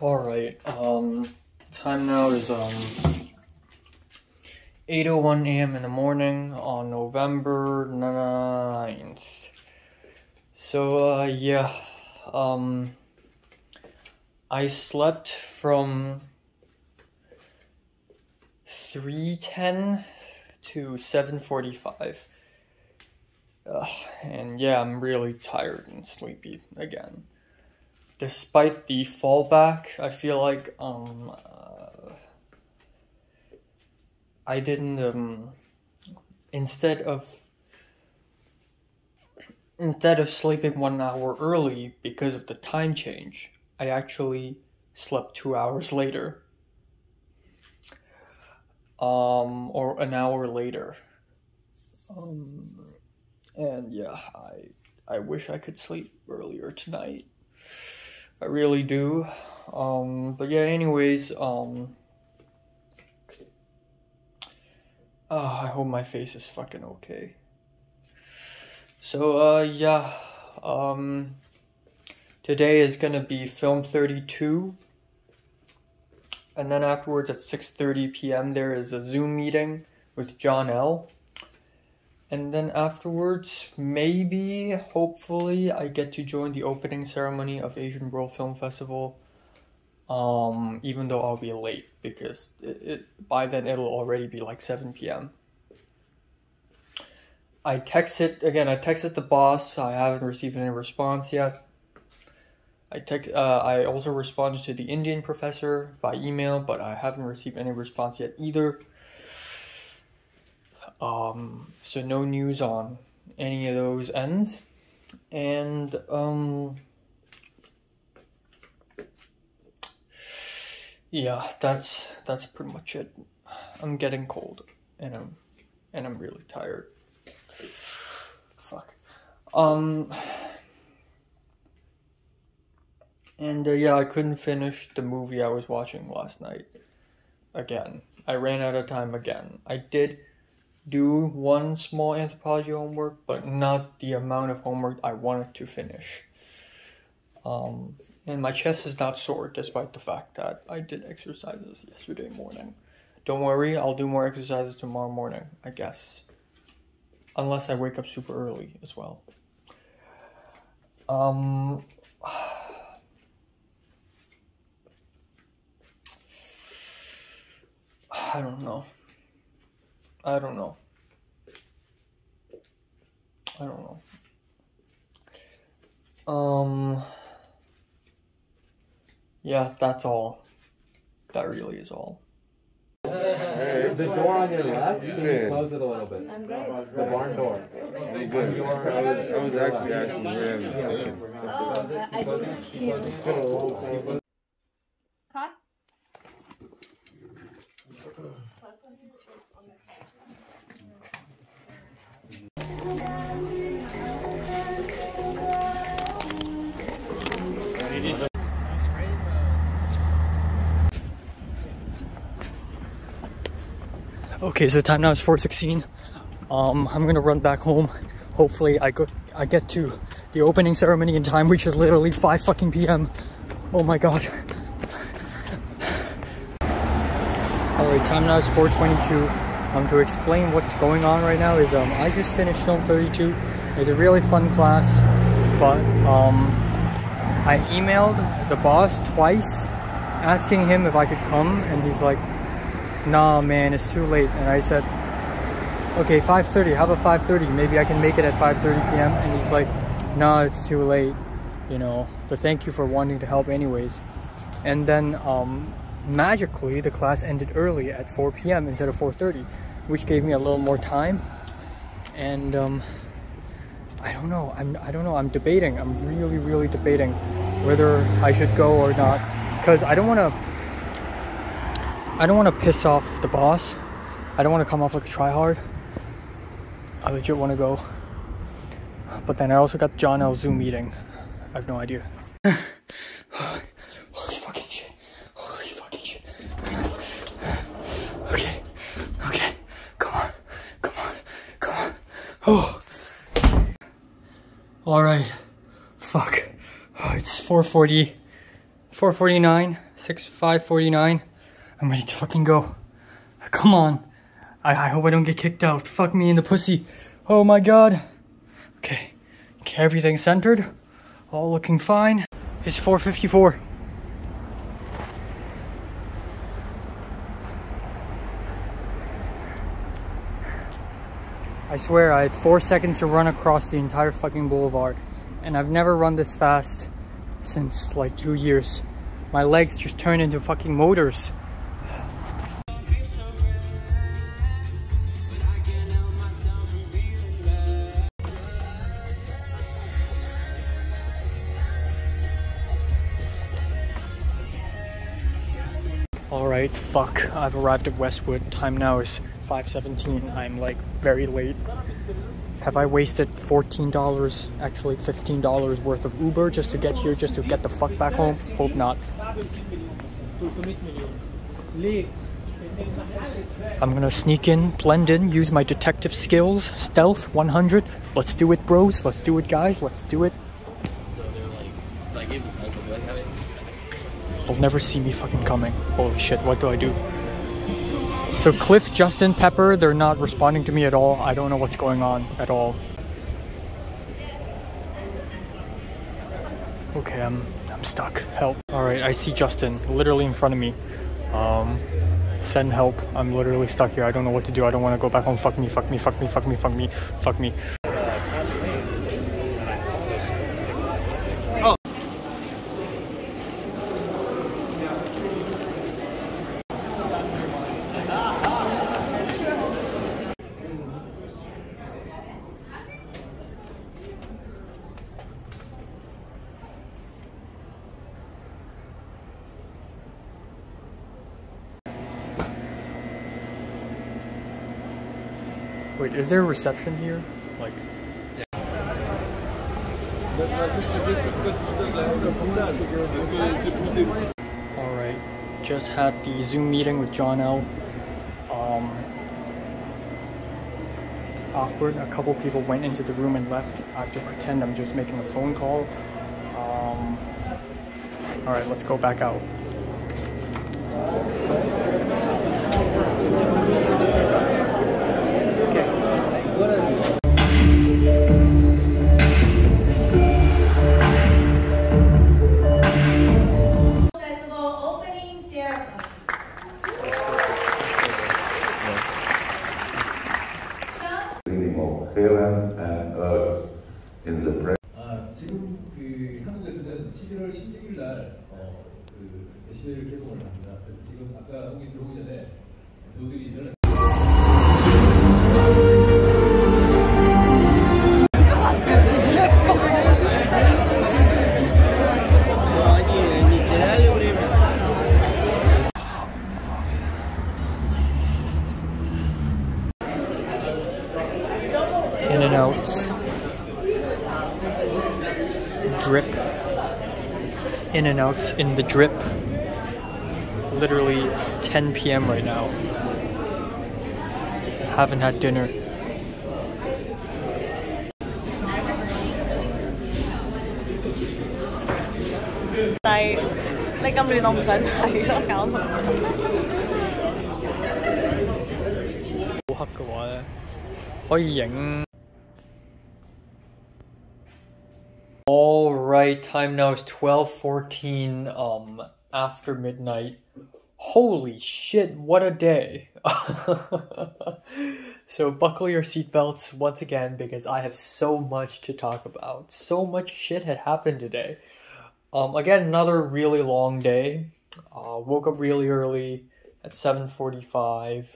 Alright, time now is 8:01 a.m. in the morning on November 9th. So, yeah, I slept from 3:10 to 7:45. And yeah, I'm really tired and sleepy again. Despite the fallback, I feel like I didn't instead of sleeping 1 hour early because of the time change, I actually slept 2 hours later. Or an hour later. And yeah, I wish I could sleep earlier tonight. I really do. But yeah, anyways, I hope my face is fucking okay. So, yeah, today is gonna be film 32. And then afterwards at 6:30 p.m. there is a Zoom meeting with John L. And then afterwards, maybe, hopefully, I get to join the opening ceremony of Asian World Film Festival. Even though I'll be late because by then it'll already be like 7 p.m. I texted the boss. I haven't received any response yet. I also responded to the Indian professor by email, but I haven't received any response yet either. So no news on any of those ends. And yeah, that's pretty much it. I'm getting cold and I'm really tired. Fuck. And yeah, I couldn't finish the movie I was watching last night. Again, I ran out of time again. I did do one small anthropology homework, but not the amount of homework I wanted to finish. And my chest is not sore, despite the fact that I did exercises yesterday morning. Don't worry, I'll do more exercises tomorrow morning, I guess. Unless I wake up super early as well. I don't know. Yeah, that's all. That really is all. Hey. The door on your left, can you close it a little bit? I'm great. The barn door. I Good. was actually asking where I'm staying. I didn't hear. Cut? Okay, so time now is 4:16. I'm gonna run back home. Hopefully I get to the opening ceremony in time, which is literally 5 fucking p.m. Oh my god. Alright, time now is 4:22. To explain what's going on right now is I just finished film 32. It's a really fun class, but I emailed the boss twice asking him if I could come, and he's like, nah man, it's too late. And I said, okay, 5:30, how about 5:30? Maybe I can make it at 5:30 p.m. And he's like, nah, it's too late, you know, but thank you for wanting to help anyways. And then magically the class ended early at 4 p.m. instead of 4:30, which gave me a little more time. And I don't know, I'm debating. I'm really debating whether I should go or not, because I don't want to piss off the boss. I don't want to come off like a tryhard. I legit want to go. But then I also got John L. Zoom meeting. I have no idea. Holy fucking shit. Holy fucking shit. Okay. Come on. Oh. Alright. Fuck. Oh, it's 4:40. 4:49, 5:49. I'm ready to fucking go. Come on. I hope I don't get kicked out. Fuck me in the pussy. Oh my god. Okay, everything centered. All looking fine. It's 4:54. I swear I had 4 seconds to run across the entire fucking boulevard. And I've never run this fast since like 2 years. My legs just turned into fucking motors. Alright, fuck. I've arrived at Westwood. Time now is 5:17. I'm like very late. Have I wasted $14, actually $15 worth of Uber just to get here, just to get the fuck back home? Hope not. I'm gonna sneak in, blend in, use my detective skills. Stealth 100. Let's do it, bros. Let's do it, guys. Let's do it. They'll never see me fucking coming. Holy shit, what do I do? So Cliff, Justin, Pepper, they're not responding to me at all. I don't know what's going on at all. Okay, I'm stuck. Help. Alright, I see Justin literally in front of me. Send help. I'm literally stuck here. I don't know what to do. I don't want to go back home. Fuck me, fuck me, fuck me, fuck me, fuck me, fuck me. Wait, is there a reception here? Like... Alright, just had the Zoom meeting with John L. Awkward. A couple people went into the room and left. I have to pretend I'm just making a phone call. Alright, let's go back out. Heaven and earth in the presence. 지금 그 한국에서는 11월 16일 날 그 대시벨을 개봉을 합니다. 그래서 지금 아까 여기 들어오기 전에 배우들이 In and out. Drip. In and out in the drip. Literally 10 p.m. right now. Haven't had dinner. Tại lấy cơm đi nông sản thầy đó cậu.好黑嘅話咧，可以影。Alright, time now is 12:14 after midnight. Holy shit, what a day. So buckle your seatbelts once again because I have so much to talk about. So much shit had happened today. Again, another really long day. Woke up really early at 7:45.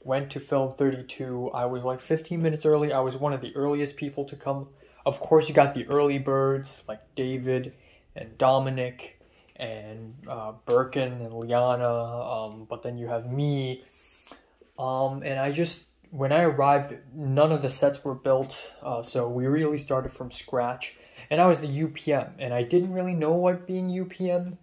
Went to film 32. I was like 15 minutes early. I was one of the earliest people to come. Of course, you got the early birds like David and Dominic and Birkin and Liana. But then you have me. And I just, when I arrived, none of the sets were built. So we really started from scratch. And I was the UPM. And I didn't really know what being UPM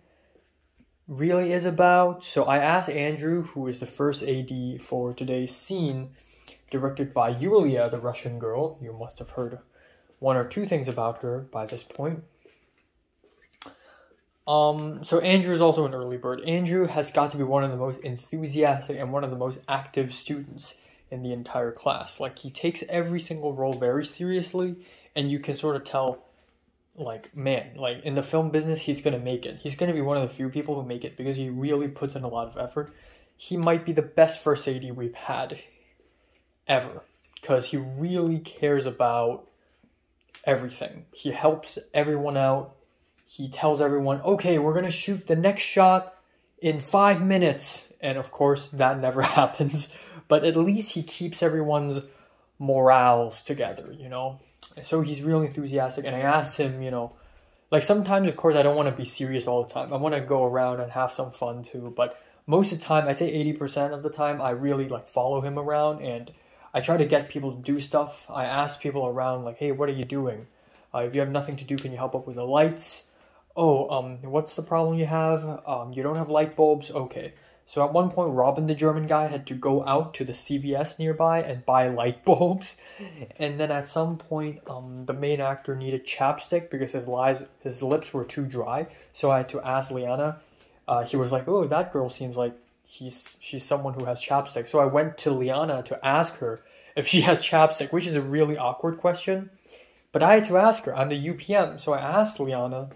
really is about. So I asked Andrew, who is the first AD for today's scene, directed by Yulia, the Russian girl. You must have heard one or two things about her by this point. So Andrew is also an early bird. Andrew has got to be one of the most enthusiastic and one of the most active students in the entire class. Like, he takes every single role very seriously, and you can sort of tell, like, man, like, in the film business, he's going to make it. He's going to be one of the few people who make it because he really puts in a lot of effort. He might be the best first AD we've had ever because he really cares about everything. He helps everyone out. He tells everyone, okay, we're going to shoot the next shot in 5 minutes. And of course, that never happens. But at least he keeps everyone's morals together, you know? And so he's really enthusiastic. And I asked him, you know, like sometimes, of course, I don't want to be serious all the time. I want to go around and have some fun too. But most of the time, I say 80% of the time, I really like follow him around. And I try to get people to do stuff. I ask people around like, hey, what are you doing? If you have nothing to do, can you help up with the lights? Oh, what's the problem you have? You don't have light bulbs? Okay. So at one point, Robin, the German guy, had to go out to the CVS nearby and buy light bulbs. And then at some point, the main actor needed chapstick because his lips were too dry. So I had to ask Liana. He was like, oh, that girl seems like she's someone who has chapstick. So I went to Liana to ask her if she has chapstick, which is a really awkward question. But I had to ask her. I'm the UPM. So I asked Liana.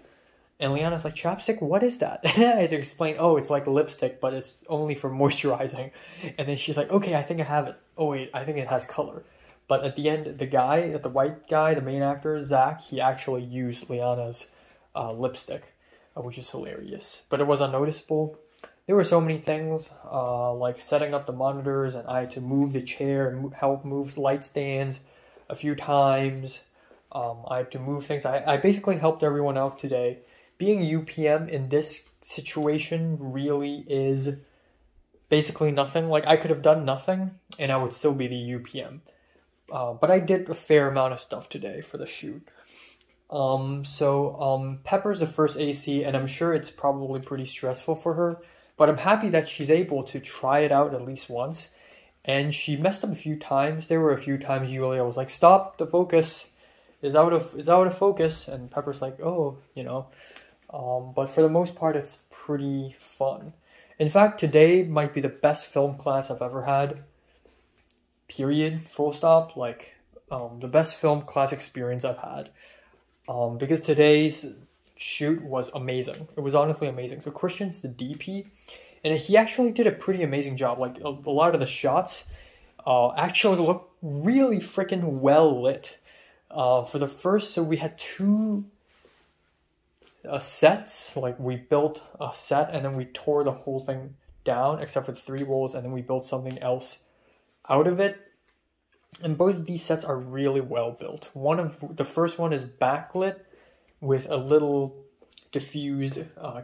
And Liana's like, chapstick, what is that? And then I had to explain, oh, it's like lipstick, but it's only for moisturizing. And then she's like, okay, I think I have it. Oh, wait, I think it has color. But at the end, the white guy, the main actor, Zach, he actually used Liana's lipstick, which is hilarious. But it was unnoticeable. There were so many things, like setting up the monitors, and I had to move the chair and help move light stands a few times. I had to move things. I basically helped everyone out today. Being UPM in this situation really is basically nothing. Like, I could have done nothing, and I would still be the UPM. But I did a fair amount of stuff today for the shoot. Pepper's the first AC, and I'm sure it's probably pretty stressful for her. But I'm happy that she's able to try it out at least once. And she messed up a few times. There were a few times Julia was like, stop, the focus is out of focus. And Pepper's like, oh, you know. But for the most part, it's pretty fun. In fact, today might be the best film class I've ever had. Period. Full stop. Like, the best film class experience I've had. Because today's shoot was amazing. It was honestly amazing. So Christian's the DP, and he actually did a pretty amazing job. Like, a lot of the shots actually look really freaking well lit. For the first, so we had two sets. Like, we built a set and then we tore the whole thing down except for the 3 walls, and then we built something else out of it. And both of these sets are really well built. The first one is backlit with a little diffused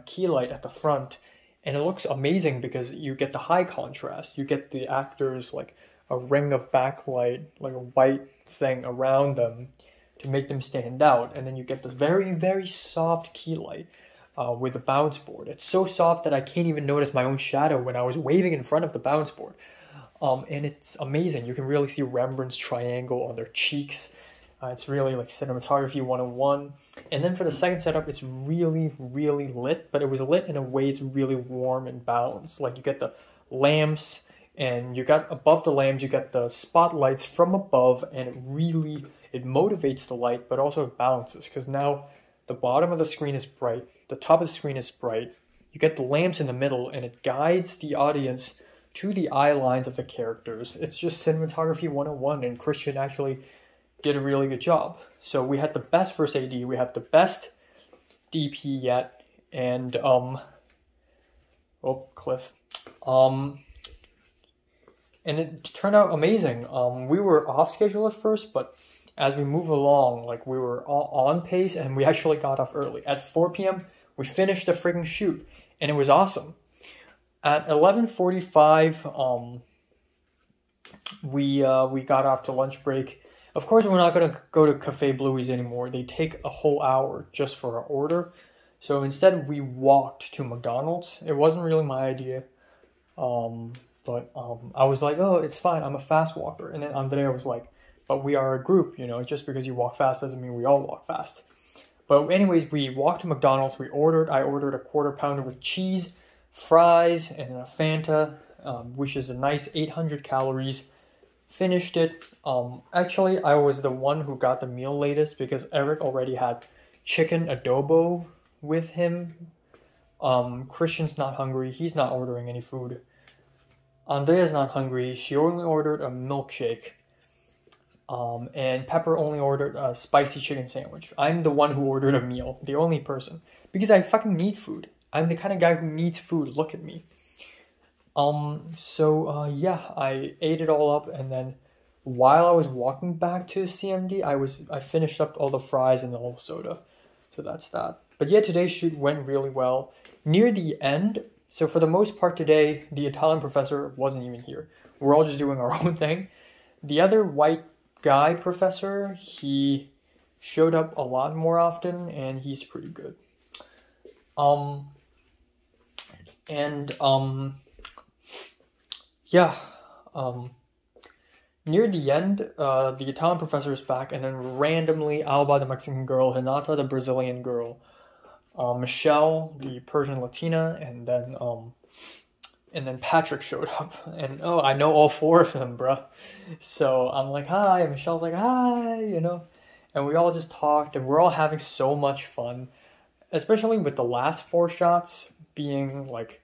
key light at the front, and it looks amazing because you get the high contrast. You get the actors like a ring of backlight, like a white thing around them to make them stand out, and then you get this very, very soft key light with the bounce board. It's so soft that I can't even notice my own shadow when I was waving in front of the bounce board. And it's amazing. You can really see Rembrandt's triangle on their cheeks. It's really like cinematography 101. And then for the second setup, it's really, really lit, but it was lit in a way it's really warm and balanced. Like, you get the lamps, and you got above the lamps, you get the spotlights from above, and it motivates the light, but also it balances, because now the bottom of the screen is bright, the top of the screen is bright, you get the lamps in the middle, and it guides the audience to the eye lines of the characters. It's just cinematography 101, and Christian actually did a really good job. So we had the best first AD, we have the best DP yet, and Cliff. And it turned out amazing. We were off schedule at first, but as we move along, like, we were on pace, and we actually got off early. At 4 p.m., we finished the freaking shoot, and it was awesome. At 11:45, we got off to lunch break. Of course, we're not going to go to Cafe Bluey's anymore. They take a whole hour just for our order. So instead, we walked to McDonald's. It wasn't really my idea. But I was like, oh, it's fine. I'm a fast walker. And then Andrea was like, but we are a group, you know. Just because you walk fast doesn't mean we all walk fast. But anyways, we walked to McDonald's. I ordered a quarter pounder with cheese, fries, and a Fanta, which is a nice 800 calories. Finished it. Actually, I was the one who got the meal latest because Eric already had chicken adobo with him. Christian's not hungry. He's not ordering any food. Andrea's not hungry. She only ordered a milkshake. And Pepper only ordered a spicy chicken sandwich. I'm the one who ordered a meal. The only person. Because I fucking need food. I'm the kind of guy who needs food. Look at me. Yeah, I ate it all up, and then while I was walking back to CMD, I finished up all the fries and all the soda. So that's that. But yeah, today's shoot went really well. Near the end, so for the most part today, the Italian professor wasn't even here. We're all just doing our own thing. The other white guy professor, he showed up a lot more often, and he's pretty good. Near the end, the Italian professor is back, and then randomly Alba, the Mexican girl, Hinata, the Brazilian girl, Michelle, the Persian Latina, and then Patrick showed up, and I know all four of them, bruh. So I'm like, hi, and Michelle's like, hi, you know, and we all just talked, and we're all having so much fun, especially with the last 4 shots being like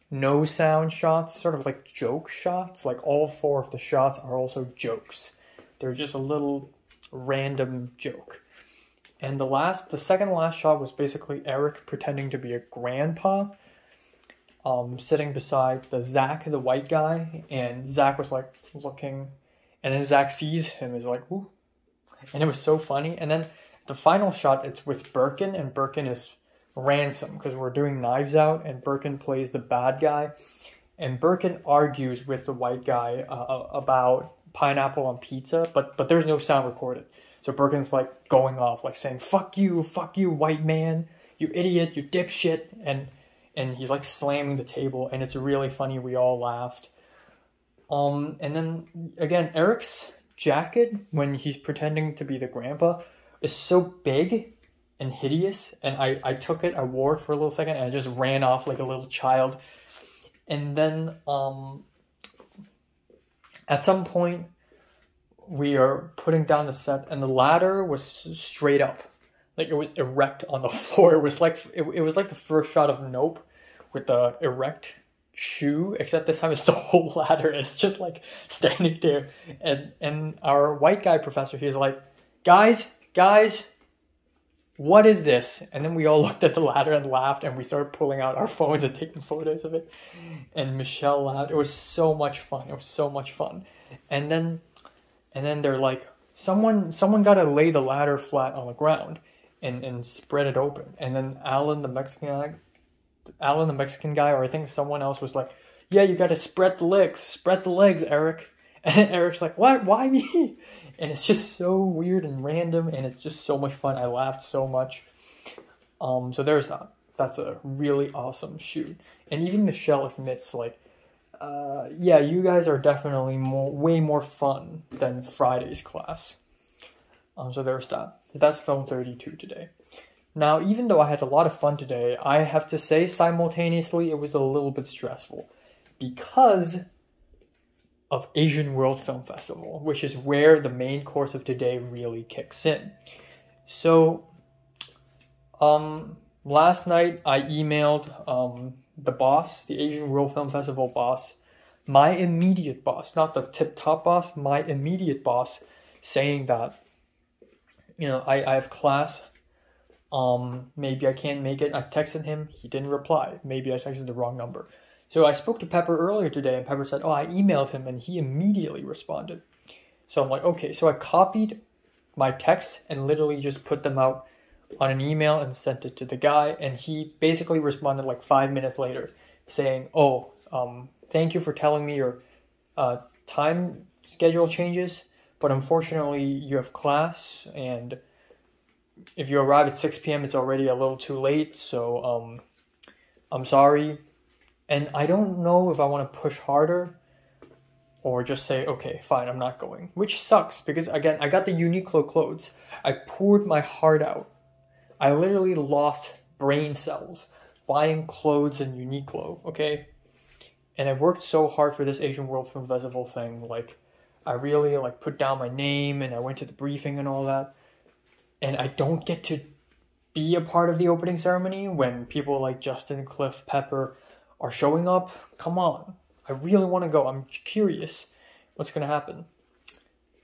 no sound shots, sort of like joke shots. Like all 4 of the shots are also jokes. They're just a little random joke. And the second last shot was basically Eric pretending to be a grandpa, sitting beside Zach, the white guy, and Zach was like looking, and then Zach sees him, is like, ooh, and it was so funny. And then the final shot, it's with Birkin, and Birkin is Ransom, because we're doing Knives Out, and Birkin plays the bad guy, and Birkin argues with the white guy about pineapple on pizza, but there's no sound recorded. So Birkin's like going off, like saying, fuck you, white man, you idiot, you dipshit, and he's like slamming the table, and it's really funny. We all laughed. And then again, Eric's jacket, when he's pretending to be the grandpa, is so big and hideous, and I took it, I wore it for a little second, and I just ran off like a little child. And then at some point we are putting down the set, and the ladder was straight up, like it was erect on the floor. It was like the first shot of Nope with the erect shoe, except this time it's the whole ladder, and it's just like standing there. And our white guy professor, he's like, guys, what is this? And then we all looked at the ladder and laughed, and we started pulling out our phones and taking photos of it. And Michelle laughed. It was so much fun. And then they're like, someone got to lay the ladder flat on the ground and spread it open. And then Alan the Mexican guy, or I think someone else, was like, yeah, you got to spread the legs, Eric. And Eric's like, what? Why me? And it's just so weird and random, and it's just so much fun. I laughed so much. So there's that. That's a really awesome shoot. And even Michelle admits, like, yeah, you guys are definitely way more fun than Friday's class. So there's that. So that's film 32 today. Now, even though I had a lot of fun today, I have to say simultaneously it was a little bit stressful because of Asian World Film Festival, which is where the main course of today really kicks in. So, last night I emailed the boss, the Asian World Film Festival boss, my immediate boss, not the tip-top boss, my immediate boss, saying that, you know, I have class, maybe I can't make it. I texted him, he didn't reply. Maybe I texted the wrong number. So I spoke to Pepper earlier today, and Pepper said, oh, I emailed him, and he immediately responded. So I'm like, okay. So I copied my texts and literally just put them out on an email and sent it to the guy, and he basically responded like 5 minutes later saying, oh, thank you for telling me your time schedule changes, but unfortunately you have class, and if you arrive at 6 p.m. it's already a little too late, so I'm sorry. And I don't know if I want to push harder or just say, okay, fine, I'm not going. Which sucks because, again, I got the Uniqlo clothes. I poured my heart out. I literally lost brain cells buying clothes in Uniqlo, okay? And I worked so hard for this Asian World Film Festival thing. Like, I really like put down my name and I went to the briefing and all that. And I don't get to be a part of the opening ceremony when people like Justin, Cliff, Pepper are showing up. Come on. I really want to go. I'm curious what's going to happen.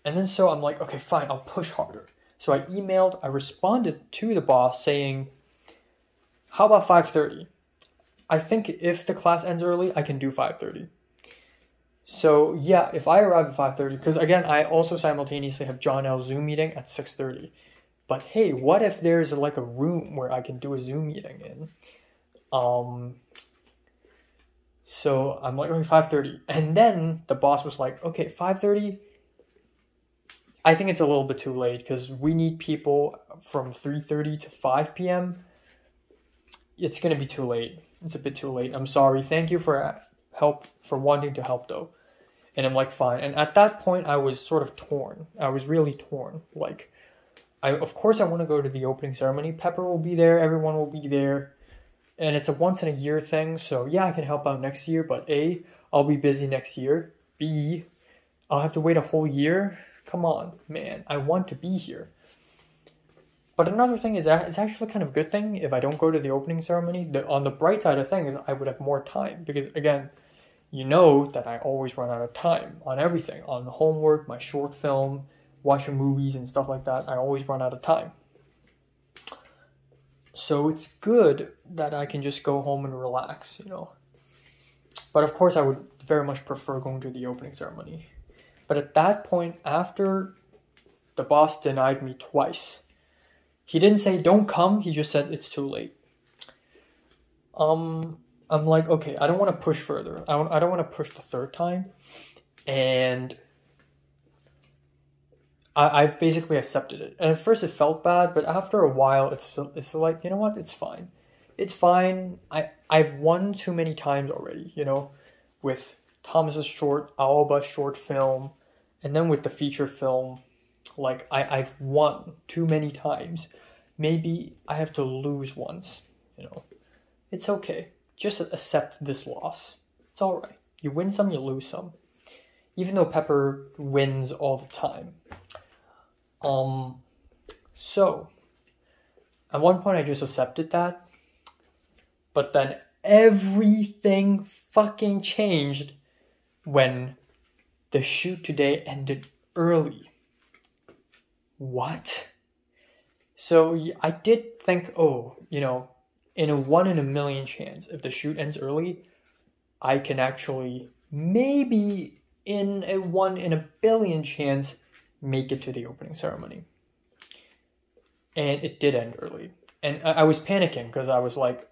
And then so I'm like, okay, fine, I'll push harder. So I responded to the boss saying, how about 5:30? I think if the class ends early, I can do 5:30. So yeah, if I arrive at 5:30, because again, I also simultaneously have John L. Zoom meeting at 6:30. But hey, what if there's like a room where I can do a Zoom meeting in? So I'm like, okay, 5:30. And then the boss was like, okay, 5:30, I think it's a little bit too late because we need people from 3:30 to 5 p.m. It's going to be too late. It's a bit too late. I'm sorry. Thank you for wanting to help though. And I'm like, fine. And at that point, I was sort of torn. I was really torn. Like, of course I want to go to the opening ceremony. Pepper will be there. Everyone will be there. And it's a once in a year thing. So yeah, I can help out next year. But A, I'll be busy next year. B, I'll have to wait a whole year. Come on, man. I want to be here. But another thing is that it's actually kind of a good thing if I don't go to the opening ceremony. On the bright side of things, I would have more time. Because again, you know that I always run out of time on everything. On homework, my short film, watching movies and stuff like that. I always run out of time. So it's good that I can just go home and relax, you know. But of course, I would very much prefer going to the opening ceremony. But at that point, after the boss denied me twice, he didn't say, don't come. He just said, it's too late. I'm like, okay, I don't want to push further. I don't want to push the third time. And I've basically accepted it. And at first it felt bad, but after a while, it's like, you know what? It's fine. It's fine. I've won too many times already, you know, with Thomas's short, Aoba short film, and then with the feature film. Like, I've won too many times. Maybe I have to lose once, you know. It's okay. Just accept this loss. It's alright. You win some, you lose some. Even though Pepper wins all the time. So, at one point I just accepted that. But then everything fucking changed when the shoot today ended early. What? So I did think, oh, you know, in a 1 in a million chance, if the shoot ends early, I can actually maybe in a 1 in a billion chance make it to the opening ceremony. And it did end early. And I was panicking because I was like,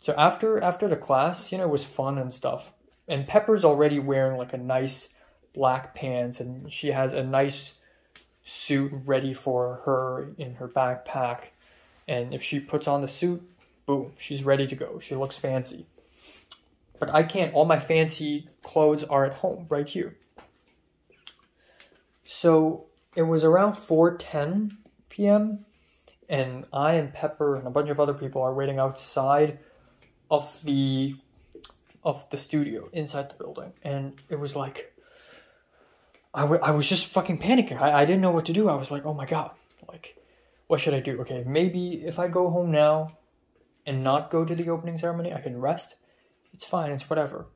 so after the class, you know, it was fun and stuff. And Pepper's already wearing like a nice black pants and she has a nice suit ready for her in her backpack. And if she puts on the suit, boom, she's ready to go. She looks fancy. But I can't. All my fancy clothes are at home, right here. So it was around 4:10 p.m. And I and Pepper and a bunch of other people are waiting outside of the studio inside the building. And it was like, I was just fucking panicking. I didn't know what to do. I was like, oh my God, like, what should I do? Okay, maybe if I go home now and not go to the opening ceremony, I can rest. It's fine, it's whatever.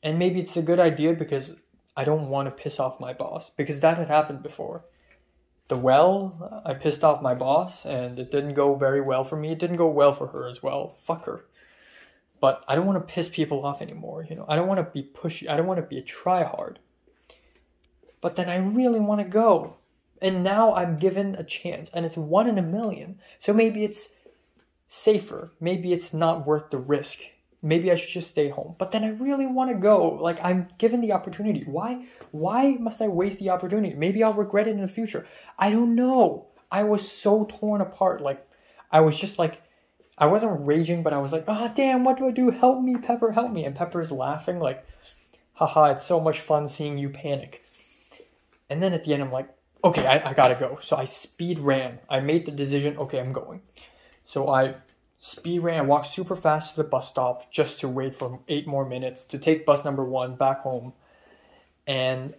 And maybe it's a good idea because I don't want to piss off my boss. Because that had happened before. I pissed off my boss and it didn't go very well for me. It didn't go well for her as well. Fuck her. But I don't want to piss people off anymore, you know. I don't want to be pushy. I don't want to be a tryhard. But then I really want to go. And now I'm given a chance. And it's 1 in a million. So maybe it's safer. Maybe it's not worth the risk. Maybe I should just stay home. But then I really want to go. Like, I'm given the opportunity. Why must I waste the opportunity? Maybe I'll regret it in the future. I don't know. I was so torn apart. Like, I was just like, I wasn't raging, but I was like, oh, damn, what do I do? Help me, Pepper, help me. And Pepper's laughing like, haha, it's so much fun seeing you panic. And then at the end, I'm like, okay, I gotta go. So I speed ran. I made the decision, okay, I'm going. So I speed ran, I walked super fast to the bus stop just to wait for 8 more minutes to take bus number 1 back home. And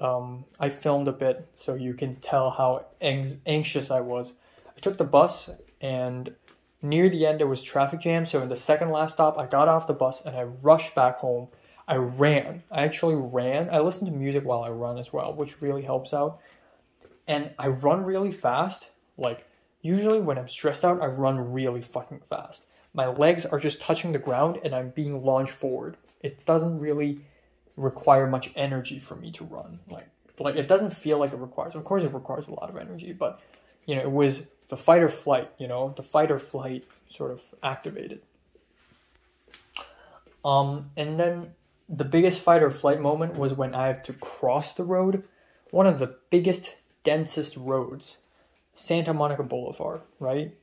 I filmed a bit so you can tell how anxious I was. I took the bus, and near the end there was traffic jam, so in the second last stop I got off the bus and I rushed back home. I ran. I actually ran. I listen to music while I run as well, which really helps out. And I run really fast. Like, usually when I'm stressed out, I run really fucking fast. My legs are just touching the ground and I'm being launched forward. It doesn't really require much energy for me to run. Like it doesn't feel like it requires. Of course it requires a lot of energy, but you know, it was the fight or flight, you know, the fight or flight sort of activated. And then the biggest fight or flight moment was when I had to cross the road, one of the biggest, densest roads, Santa Monica Boulevard, right?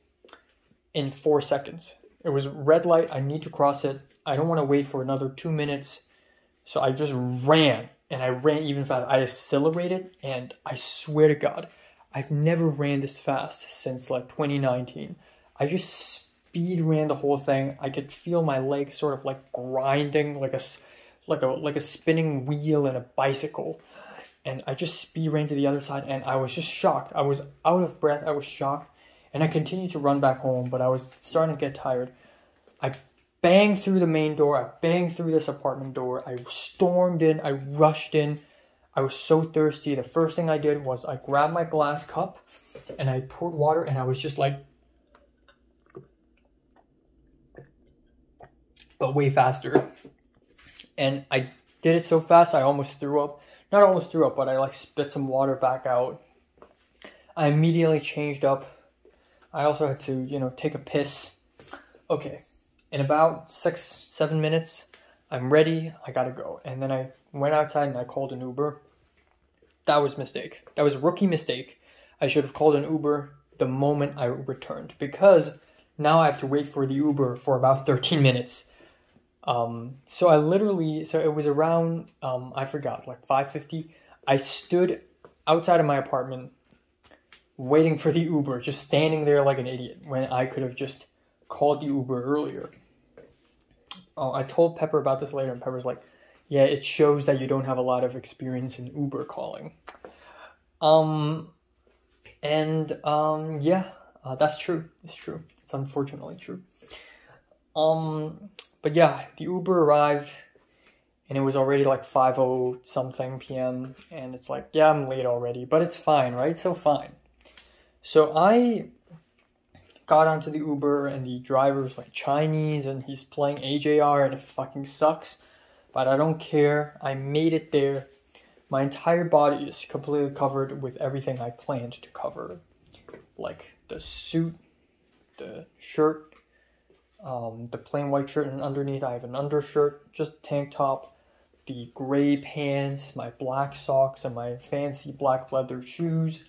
In 4 seconds. It was red light, I need to cross it. I don't want to wait for another 2 minutes. So I just ran, and I ran even fast. I accelerated, and I swear to God, I've never ran this fast since like 2019. I just speed ran the whole thing. I could feel my legs sort of like grinding like a spinning wheel in a bicycle. And I just speed ran to the other side, and I was just shocked. I was out of breath. I was shocked. And I continued to run back home, but I was starting to get tired. I banged through the main door. I banged through this apartment door. I stormed in. I rushed in. I was so thirsty. The first thing I did was I grabbed my glass cup and I poured water, and I was just like, but way faster. And I did it so fast I almost threw up. Not almost threw up, but I like spit some water back out. I immediately changed up. I also had to, you know, take a piss. Okay, in about 6-7 minutes, I'm ready, I gotta go. And then I went outside and I called an Uber. That was a mistake. That was a rookie mistake. I should have called an Uber the moment I returned, because now I have to wait for the Uber for about 13 minutes. So it was around, I forgot, like 5:50. I stood outside of my apartment waiting for the Uber, just standing there like an idiot, when I could have just called the Uber earlier. I told Pepper about this later, and Pepper's like, yeah, it shows that you don't have a lot of experience in Uber calling. That's true. It's true. It's unfortunately true. But yeah, the Uber arrived, and it was already like 5:00 something p.m. And it's like, yeah, I'm late already, but it's fine, right? So fine. So I got onto the Uber, and the driver's like Chinese, and he's playing AJR, and it fucking sucks. But I don't care. I made it there. My entire body is completely covered with everything I planned to cover. Like the suit, the shirt, the plain white shirt, and underneath I have an undershirt, just tank top, the gray pants, my black socks, and my fancy black leather shoes.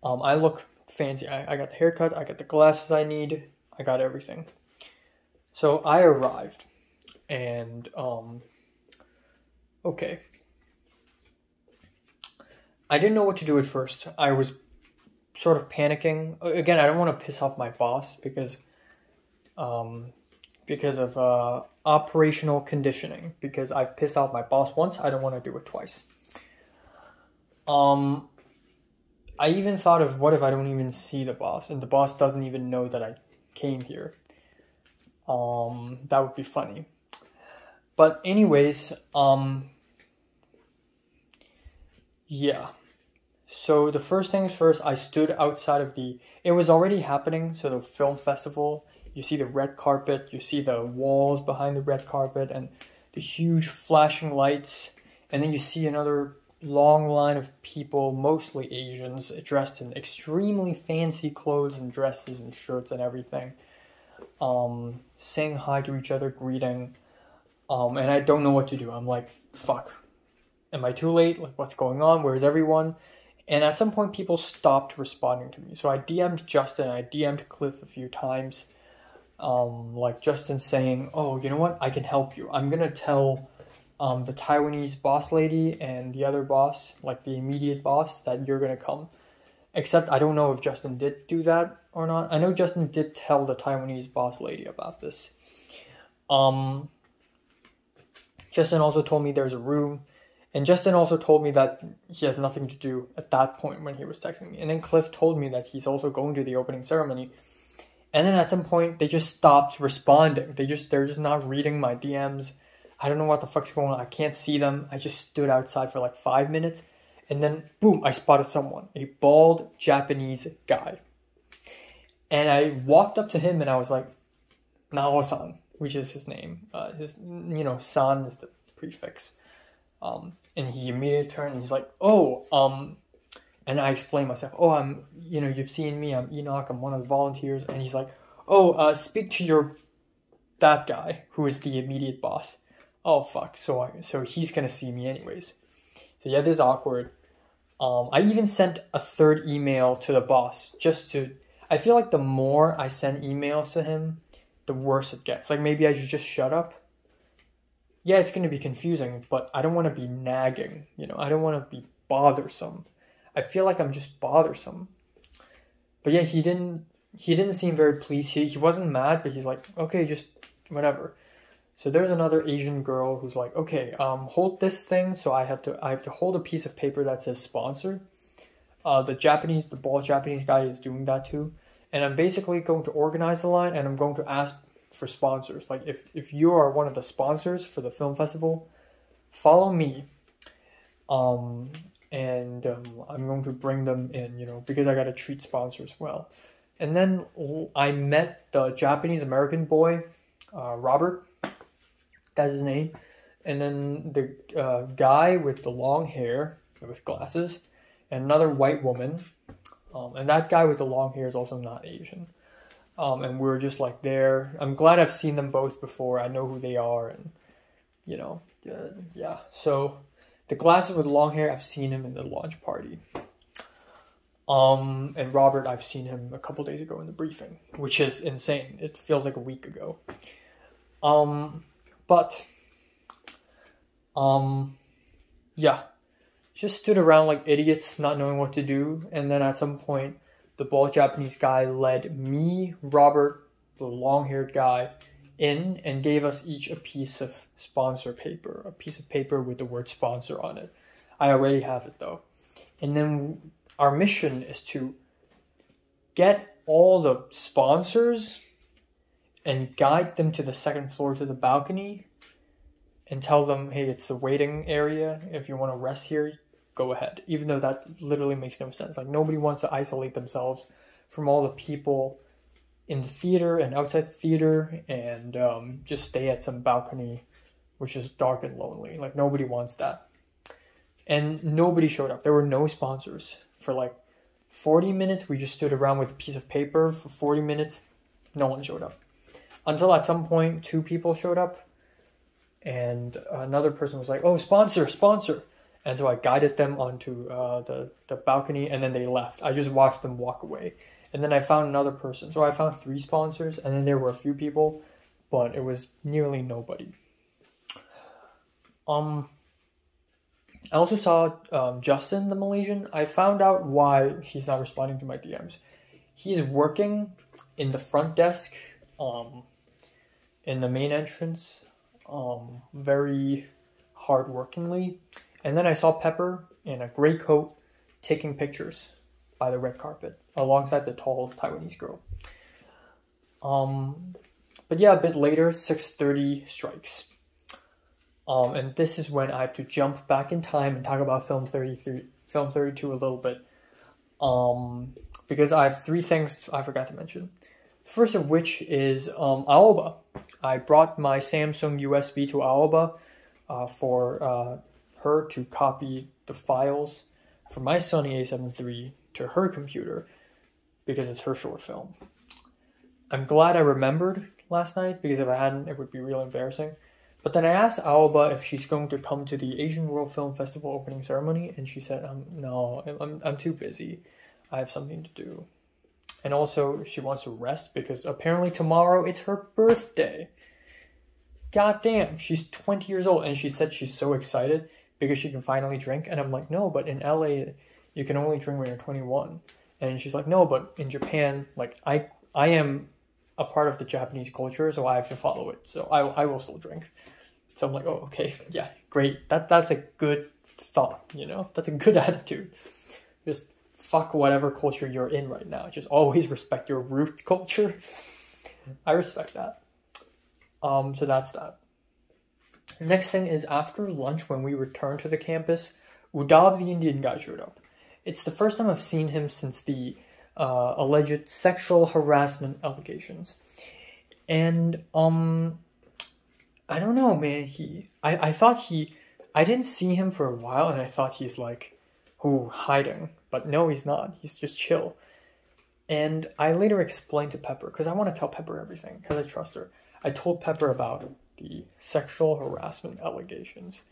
I look fancy. I got the haircut, I got the glasses I need, I got everything. So I arrived, and okay. I didn't know what to do at first. I was sort of panicking. Again, I don't want to piss off my boss because of operational conditioning. Because I've pissed off my boss once, I don't want to do it twice. I even thought of, what if I don't even see the boss, and the boss doesn't even know that I came here. That would be funny. But anyways, yeah. So the first things first, I stood outside of it was already happening, so the film festival, you see the red carpet, you see the walls behind the red carpet, and the huge flashing lights, and then you see another long line of people, mostly Asians, dressed in extremely fancy clothes and dresses and shirts and everything, saying hi to each other, greeting, and I don't know what to do. I'm like, fuck. Am I too late? Like, what's going on? Where's everyone? And at some point, people stopped responding to me. So I DM'd Justin, I DM'd Cliff a few times. Like Justin saying, oh, you know what? I can help you. I'm going to tell the Taiwanese boss lady and the other boss, like the immediate boss, that you're going to come. Except I don't know if Justin did do that or not. I know Justin did tell the Taiwanese boss lady about this. Justin also told me there's a room. And Justin also told me that he has nothing to do at that point when he was texting me. And then Cliff told me that he's also going to the opening ceremony. And then at some point, they just stopped responding. They're just not reading my DMs. I don't know what the fuck's going on. I can't see them. I just stood outside for like 5 minutes. And then, boom, I spotted someone. A bald Japanese guy. And I walked up to him and I was like, Nao-san, which is his name. San is the prefix. And he immediately turned and he's like, and I explained myself, you've seen me, I'm Enoch, I'm one of the volunteers. And he's like, speak to that guy who is the immediate boss. Oh, fuck. So he's gonna see me anyways. So yeah, this is awkward. I even sent a third email to the boss I feel like the more I send emails to him, the worse it gets. Like maybe I should just shut up. Yeah, it's going to be confusing, but I don't want to be nagging, I don't want to be bothersome. I feel like I'm just bothersome. But yeah, he didn't seem very pleased. He wasn't mad, but he's like, okay, just whatever. So there's another Asian girl who's like, okay, hold this thing. So I have to hold a piece of paper that says sponsor. The bald Japanese guy is doing that too. And I'm basically going to organize the line and I'm going to ask for sponsors. Like if you are one of the sponsors for the film festival, follow me. I'm going to bring them in, because I got to treat sponsors well. And then I met the Japanese American boy, Robert. That's his name. And then the guy with the long hair with glasses and another white woman. And that guy with the long hair is also not Asian. And we're just like there. I'm glad I've seen them both before. I know who they are. And, yeah. So the glasses with long hair, I've seen him in the launch party. And Robert, I've seen him a couple days ago in the briefing, which is insane. It feels like a week ago. Yeah. Just stood around like idiots, not knowing what to do. And then at some point, the bald Japanese guy led me, Robert, the long-haired guy, in and gave us each a piece of sponsor paper. A piece of paper with the word sponsor on it. I already have it though. And then our mission is to get all the sponsors and guide them to the second floor to the balcony and tell them, hey, it's the waiting area. If you want to rest here, go ahead. Even though that literally makes no sense. Like nobody wants to isolate themselves from all the people in the theater and outside the theater and just stay at some balcony which is dark and lonely. Like nobody wants that. And nobody showed up. There were no sponsors. For like 40 minutes, we just stood around with a piece of paper. For 40 minutes, no one showed up. Until at some point, 2 people showed up. And another person was like, oh, sponsor. And so I guided them onto the balcony, and then they left. I just watched them walk away. And then I found another person. So I found 3 sponsors, and then there were a few people, but it was nearly nobody. I also saw Justin, the Malaysian. I found out why he's not responding to my DMs. He's working in the front desk in the main entrance very hardworkingly. And then I saw Pepper in a gray coat taking pictures by the red carpet alongside the tall Taiwanese girl. But yeah, a bit later, 6:30 strikes. And this is when I have to jump back in time and talk about Film 32 a little bit. Because I have 3 things I forgot to mention. First of which is Aoba. I brought my Samsung USB to Aoba for her to copy the files from my Sony a7 III to her computer because it's her short film. I'm glad I remembered last night because if I hadn't, it would be real embarrassing. But then I asked Aoba if she's going to come to the Asian World Film Festival opening ceremony, and she said, no, I'm too busy. I have something to do. And also, she wants to rest because apparently tomorrow it's her birthday. God damn, she's 20 years old, and she said she's so excited because she can finally drink. And I'm like, no, but in LA, you can only drink when you're 21. And she's like, no, but in Japan, like I am a part of the Japanese culture, so I have to follow it. So I will still drink. So I'm like, oh, okay, yeah, great. That's a good thought, you know? That's a good attitude. Just fuck whatever culture you're in right now. Just always respect your root culture. I respect that. So that's that. Next thing is after lunch when we returned to the campus, Udav the Indian guy showed up. It's the first time I've seen him since the alleged sexual harassment allegations. And I don't know, man. I didn't see him for a while, and I thought he's like, hiding. But no, he's not. He's just chill. And I later explained to Pepper, because I want to tell Pepper everything, because I trust her. I told Pepper about the sexual harassment allegations.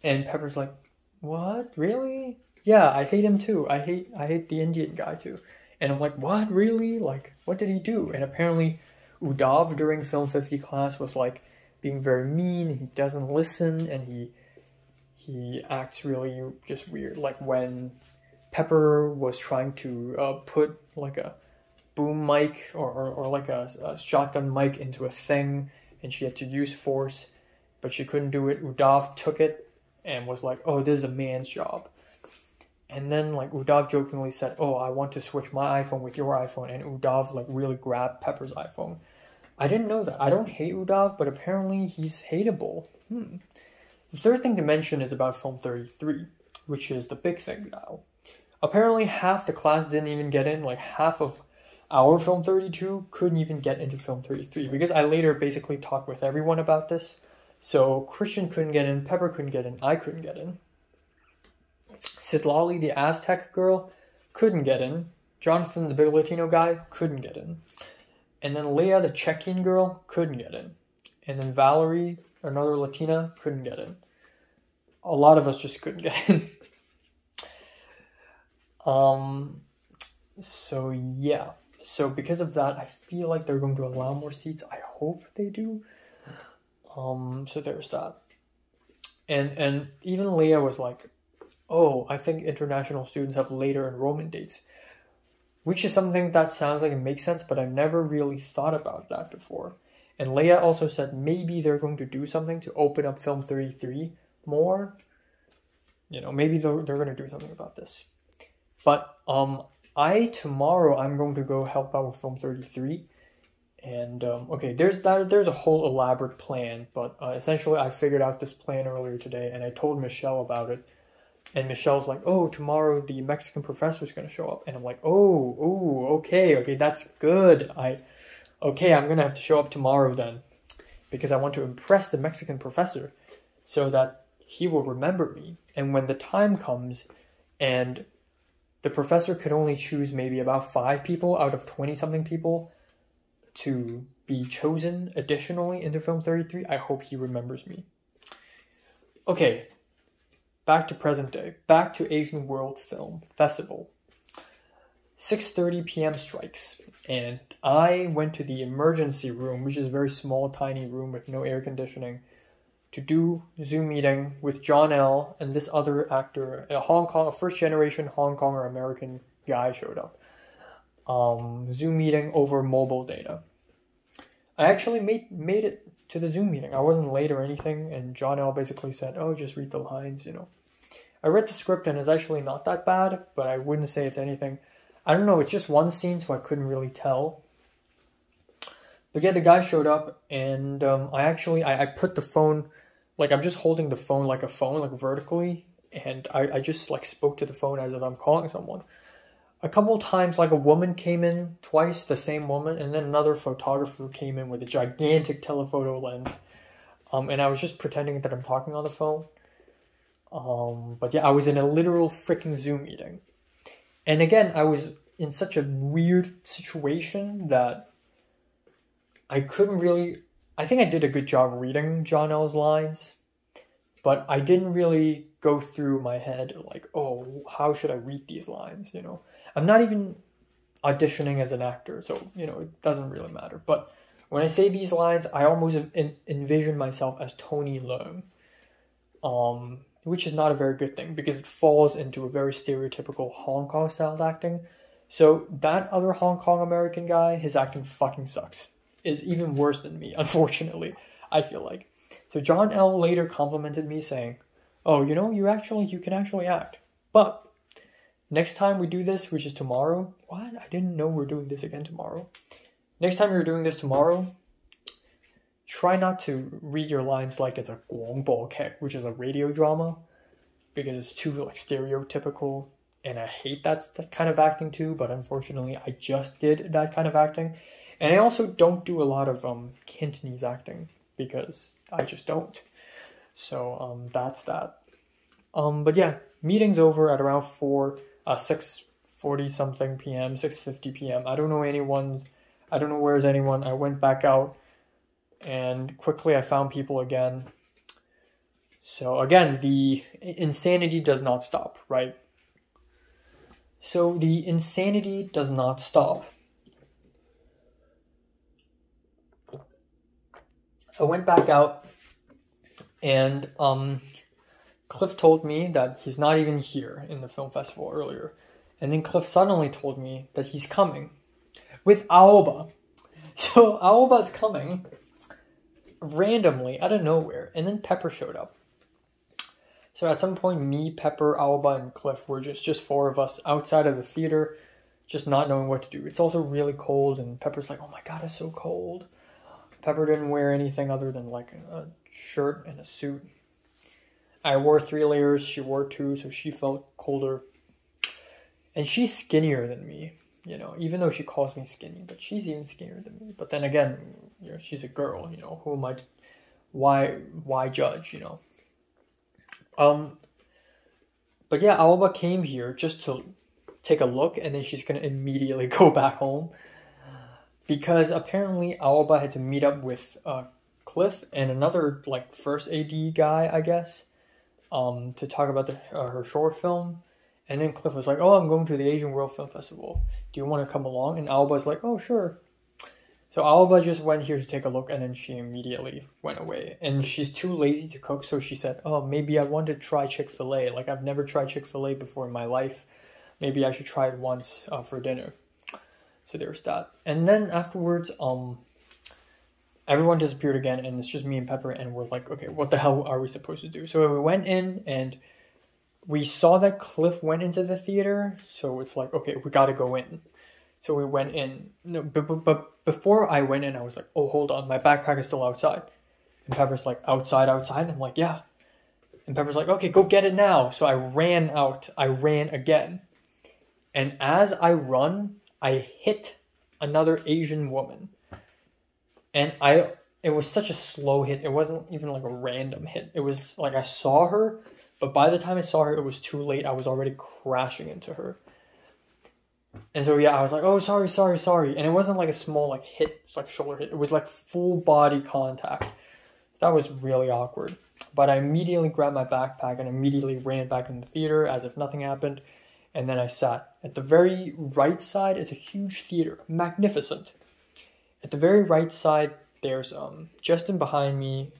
And Pepper's like, what? Really? Yeah, I hate him too. I hate the Indian guy too. And I'm like, what? Really? Like, what did he do? And apparently Udav during Film 50 class was like being very mean. He doesn't listen, and he acts really just weird. Like when Pepper was trying to put like a boom mic or like a shotgun mic into a thing, and she had to use force, but she couldn't do it. Udav took it and was like, oh, this is a man's job. And then like Udav jokingly said, oh, I want to switch my iPhone with your iPhone, and Udav like really grabbed Pepper's iPhone. I didn't know that. I don't hate Udav, but apparently he's hateable. The third thing to mention is about Film 33, which is the big thing now. Apparently half the class didn't even get in, like half of our Film 32 couldn't even get into Film 33, because I later basically talked with everyone about this. So Christian couldn't get in, Pepper couldn't get in, I couldn't get in. Sitlali, the Aztec girl, couldn't get in. Jonathan, the big Latino guy, couldn't get in. And then Leah, the Czechian girl, couldn't get in. And then Valerie, another Latina, couldn't get in. A lot of us just couldn't get in. So yeah. So because of that, I feel like they're going to allow more seats. I hope they do. So there's that. And even Leah was like, oh, I think international students have later enrollment dates. Which is something that sounds like it makes sense, but I've never really thought about that before. And Leah also said maybe they're going to do something to open up Film 33 more. You know, maybe they're going to do something about this. But tomorrow I'm going to go help out with Film 33. And okay, there's a whole elaborate plan, but essentially I figured out this plan earlier today, and I told Michelle about it. And Michelle's like, oh, tomorrow the Mexican professor's going to show up. And I'm like, okay, that's good. I'm going to have to show up tomorrow then. Because I want to impress the Mexican professor so that he will remember me. And when the time comes and the professor could only choose maybe about 5 people out of 20-something people to be chosen additionally into Film 33, I hope he remembers me. Okay. Back to present day. Back to Asian World Film Festival. 6:30 p.m. strikes. And I went to the emergency room, which is a very small, tiny room with no air conditioning, to do Zoom meeting with John L. and this other actor, a first-generation Hong Kong or American guy showed up. Zoom meeting over mobile data. I actually made it to the Zoom meeting. I wasn't late or anything, and John L. basically said, oh, just read the lines, you know. I read the script, and it's actually not that bad, but I wouldn't say it's anything. I don't know, it's just one scene, so I couldn't really tell. But yeah, the guy showed up, and I put the phone, like I'm just holding the phone like a phone, like vertically, and I just like spoke to the phone as if I'm calling someone. A couple times, like a woman came in twice, the same woman, and then another photographer came in with a gigantic telephoto lens. And I was just pretending that I'm talking on the phone. But yeah, I was in a literal freaking Zoom meeting. And again, I was in such a weird situation that I couldn't really... I think I did a good job reading John L's lines, but I didn't really go through my head like, oh, how should I read these lines, you know? I'm not even auditioning as an actor, so, you know, it doesn't really matter. But when I say these lines, I almost envision myself as Tony Leung, which is not a very good thing because it falls into a very stereotypical Hong Kong style acting. So that other Hong Kong American guy, his acting fucking sucks. Is even worse than me, unfortunately, I feel like. So John L. later complimented me saying, oh, you know, you can actually act. But next time we do this, which is tomorrow. What? I didn't know we're doing this again tomorrow. Next time you're doing this tomorrow, try not to read your lines like it's a 廣播劇, which is a radio drama, because it's too like stereotypical, and I hate that kind of acting too, but unfortunately I just did that kind of acting. And I also don't do a lot of Cantonese acting, because I just don't. So that's that. But yeah, meeting's over at around 6:40 something p.m., 6:50 p.m. I don't know where's anyone. I went back out, and quickly I found people again. So again, the insanity does not stop, right? So the insanity does not stop. I went back out, and Cliff told me that he's not even here in the film festival earlier. And then Cliff suddenly told me that he's coming with Aoba. So Aoba's coming randomly out of nowhere, and then Pepper showed up. So at some point, me, Pepper, Aoba, and Cliff were just four of us outside of the theater, just not knowing what to do. It's also really cold, and Pepper's like, oh my god, it's so cold. Pepper didn't wear anything other than like a shirt and a suit. I wore 3 layers, she wore 2, so she felt colder. And she's skinnier than me, you know, even though she calls me skinny, but she's even skinnier than me. But then again, you know, she's a girl, you know, who am I, why judge, you know? But yeah, Aoba came here just to take a look, and then she's gonna immediately go back home. Because apparently Aoba had to meet up with Cliff and another like first AD guy, I guess, to talk about her short film. And then Cliff was like, oh, I'm going to the Asian World Film Festival. Do you want to come along? And Aoba's like, oh, sure. So Aoba just went here to take a look, and then she immediately went away. And she's too lazy to cook, so she said, oh, maybe I want to try Chick-fil-A. Like, I've never tried Chick-fil-A before in my life. Maybe I should try it once for dinner. So there's that. And then afterwards, everyone disappeared again, and it's just me and Pepper, and we're like, okay, what the hell are we supposed to do? So we went in, and we saw that Cliff went into the theater, so it's like, okay, we gotta go in. So we went in. No, but before I went in, I was like, oh, hold on, my backpack is still outside. And Pepper's like, outside? And I'm like, yeah. And Pepper's like, okay, go get it now. So I ran out. I ran again. And as I run, I hit another Asian woman. And it was such a slow hit. It wasn't even like a random hit. It was like I saw her, but by the time I saw her, it was too late. I was already crashing into her. And so, yeah, I was like, oh, sorry. And it wasn't like a small like hit, it's like a shoulder hit. It was like full body contact. That was really awkward. But I immediately grabbed my backpack and immediately ran back in the theater as if nothing happened. And then I sat. At the very right side is a huge theater. Magnificent. At the very right side, there's Justin behind me,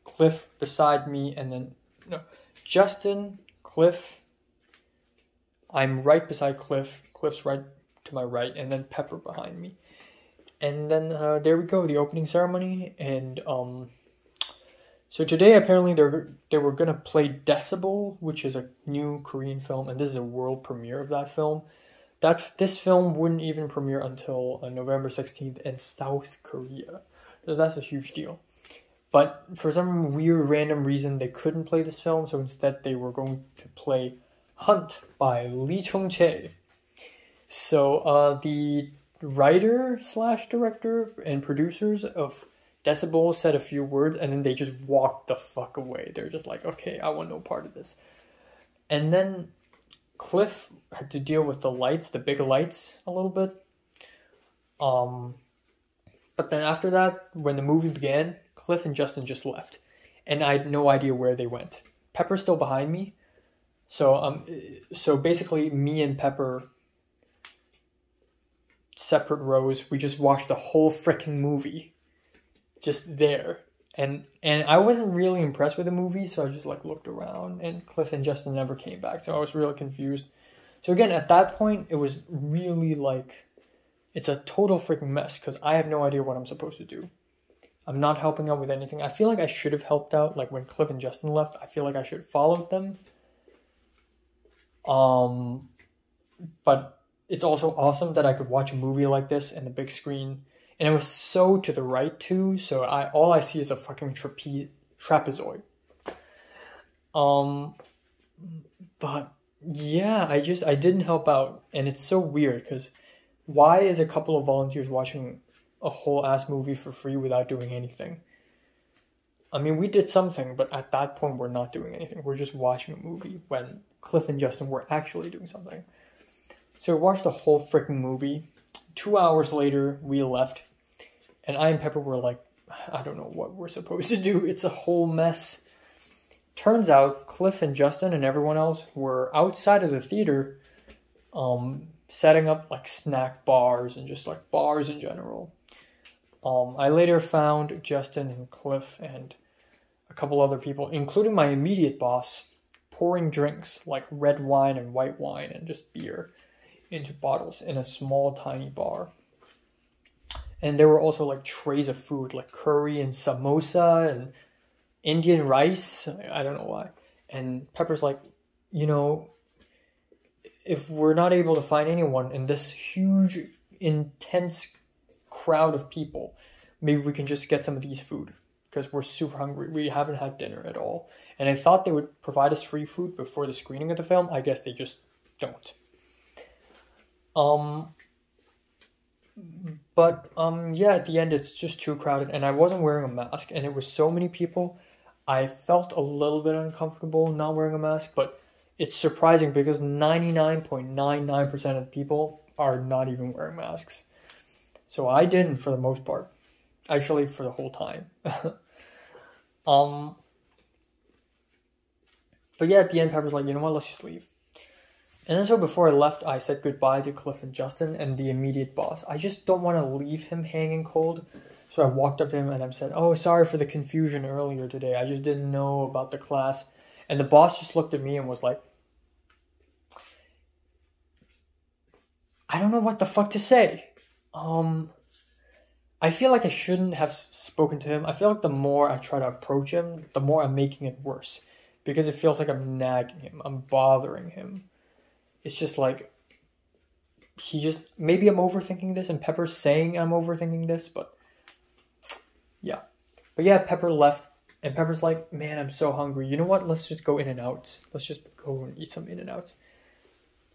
Cliff beside me, and then, no, Justin, Cliff, I'm right beside Cliff, Cliff's right to my right, and then Pepper behind me. And then there we go, the opening ceremony. And so today apparently they were gonna play Decibel, which is a new Korean film, and this is a world premiere of that film. This film wouldn't even premiere until November 16th in South Korea. So that's a huge deal. But for some weird random reason, they couldn't play this film, so instead they were going to play Hunt by Lee Chung-chae. So the writer / director and producers of Decibel said a few words, and then they just walked the fuck away. They're just like, okay, I want no part of this. And then Cliff had to deal with the lights, the big lights, a little bit. But then after that, when the movie began, Cliff and Justin just left. And I had no idea where they went. Pepper's still behind me. So basically, me and Pepper, separate rows, we just watched the whole freaking movie. Just there. And I wasn't really impressed with the movie, so I just like looked around, and Cliff and Justin never came back, so I was really confused. So again, at that point, it was really like, it's a total freaking mess because I have no idea what I'm supposed to do. I'm not helping out with anything. I feel like I should have helped out. Like when Cliff and Justin left, I feel like I should have followed them. But it's also awesome that I could watch a movie like this in the big screen. And it was so to the right too, so all I see is a fucking trapezoid. But yeah, I didn't help out, and it's so weird because why is a couple of volunteers watching a whole ass movie for free without doing anything? I mean, we did something, but at that point we're not doing anything. We're just watching a movie when Cliff and Justin were actually doing something. So we watched the whole freaking movie. 2 hours later, we left, and I and Pepper were like, I don't know what we're supposed to do. It's a whole mess. Turns out Cliff and Justin and everyone else were outside of the theater, setting up like snack bars and just like bars in general. I later found Justin and Cliff and a couple other people, including my immediate boss, pouring drinks like red wine and white wine and just beer into bottles in a small tiny bar. And there were also like trays of food like curry and samosa and Indian rice. I don't know why. And Pepper's like, you know, if we're not able to find anyone in this huge, intense crowd of people, maybe we can just get some of these food because we're super hungry. We haven't had dinner at all. And I thought they would provide us free food before the screening of the film. I guess they just don't. Yeah, at the end it's just too crowded and I wasn't wearing a mask and it was so many people. I felt a little bit uncomfortable not wearing a mask, but it's surprising because 99.99% of people are not even wearing masks. So I didn't for the most part. Actually, for the whole time. But yeah, at the end, Pepper's like, you know what, let's just leave. And then so before I left, I said goodbye to Cliff and Justin and the immediate boss. I just don't want to leave him hanging cold. So I walked up to him and I said, oh, sorry for the confusion earlier today. I just didn't know about the class. And the boss just looked at me and was like, I don't know what the fuck to say. I feel like I shouldn't have spoken to him. I feel like the more I try to approach him, the more I'm making it worse. Because it feels like I'm nagging him. I'm bothering him. It's just like, maybe I'm overthinking this and Pepper's saying I'm overthinking this, but yeah. But yeah, Pepper left and Pepper's like, man, I'm so hungry. You know what? Let's just go In-N-Out. Let's just go and eat some In-N-Out.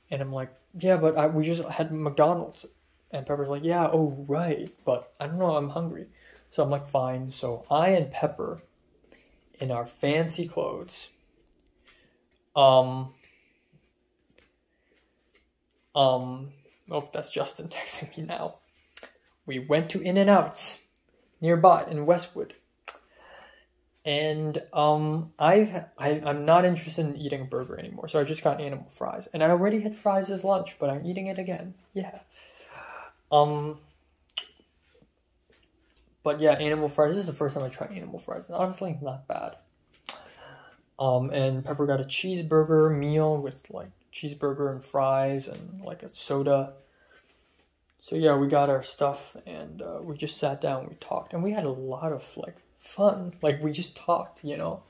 And I'm like, yeah, but we just had McDonald's. And Pepper's like, yeah, oh, right. But I don't know, I'm hungry. So I'm like, fine. So I and Pepper, in our fancy clothes, oh, that's Justin texting me now. We went to In-N-Out nearby in Westwood. And I'm not interested in eating a burger anymore. So I just got animal fries. And I already had fries as lunch, but I'm eating it again. Yeah. But yeah, animal fries. This is the first time I tried animal fries. And honestly, not bad. And Pepper got a cheeseburger meal with like cheeseburger and fries and like a soda. So yeah, we got our stuff and we just sat down and we talked. And we had a lot of like fun. Like we just talked, you know.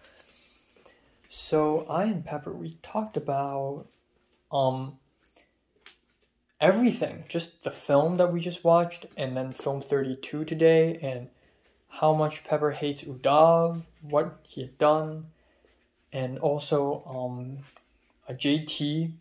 So I and Pepper, we talked about everything. Just the film that we just watched and then film 32 today and how much Pepper hates Udav, what he had done. And also a JT.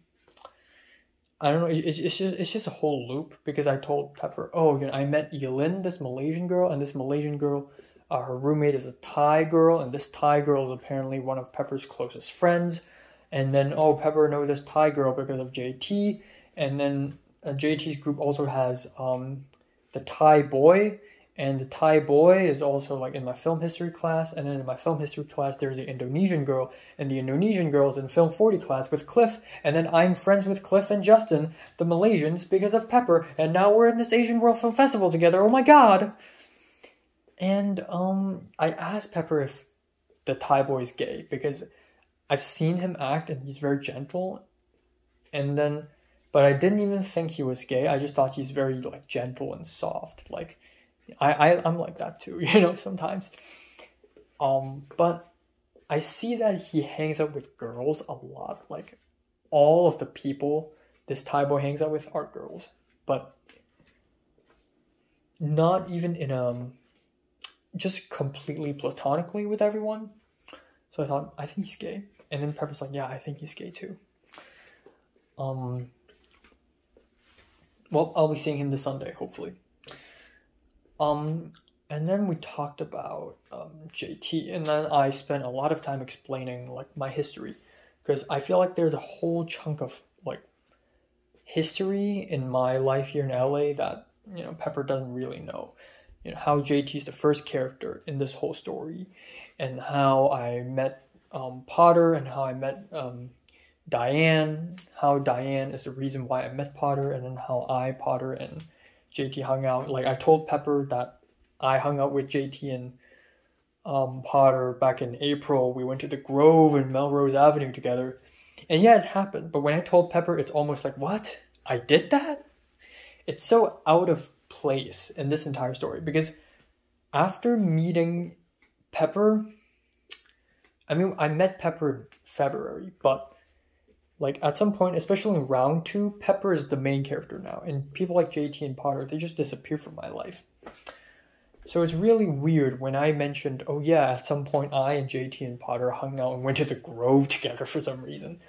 I don't know, it's just a whole loop because I told Pepper, oh, you know, I met Yelin, this Malaysian girl, and this Malaysian girl, her roommate is a Thai girl, and this Thai girl is apparently one of Pepper's closest friends. And then, oh, Pepper knows this Thai girl because of JT. And then JT's group also has the Thai boy. And the Thai boy is also like in my film history class. And then in my film history class, there's the Indonesian girl. And the Indonesian girl is in film 40 class with Cliff. And then I'm friends with Cliff and Justin, the Malaysians, because of Pepper. And now we're in this Asian World Film Festival together. Oh my god! And I asked Pepper if the Thai boy is gay. Because I've seen him act and he's very gentle. And then but I didn't even think he was gay. I just thought he's very like gentle and soft. Like I'm like that too, you know, sometimes. But I see that he hangs out with girls a lot. Like all of the people this Taibo hangs out with are girls, but not even in just completely platonically with everyone. So I thought, I think he's gay. And then Pepper's like, yeah, I think he's gay too. Well, I'll be seeing him this Sunday, hopefully. And then we talked about JT, and then I spent a lot of time explaining like my history, because I feel like there's a whole chunk of like history in my life here in LA that, you know, Pepper doesn't really know. You know, how JT is the first character in this whole story, and how I met Potter, and how I met Diane, how Diane is the reason why I met Potter, and then how Potter, and JT hung out. Like I told Pepper that I hung out with JT and Potter back in April. We went to the Grove and Melrose Avenue together. And yeah, it happened. But when I told Pepper, it's almost like, what? I did that? It's so out of place in this entire story. Because after meeting Pepper, I mean, I met Pepper in February, but like at some point, especially in round 2, Pepper is the main character now. And people like JT and Potter, they just disappear from my life. So it's really weird when I mentioned, oh yeah, at some point I and JT and Potter hung out and went to the Grove together for some reason.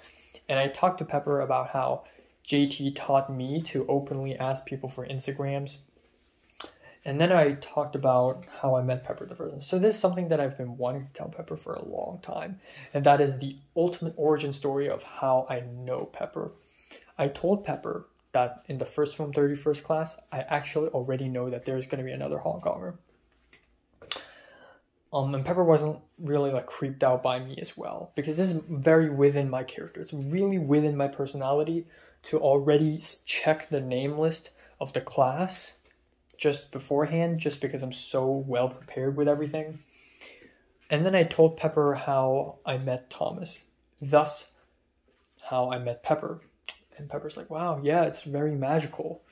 And I talked to Pepper about how JT taught me to openly ask people for Instagrams. And then I talked about how I met Pepper the first time. So this is something that I've been wanting to tell Pepper for a long time. And that is the ultimate origin story of how I know Pepper. I told Pepper that in the first Film 31st class, I actually already know that there's going to be another Hong Konger. And Pepper wasn't really like creeped out by me as well, because this is very within my character. It's really within my personality to already check the name list of the class just beforehand, just because I'm so well prepared with everything. And then I told Pepper how I met Thomas, thus how I met Pepper. And Pepper's like, wow, yeah, it's very magical,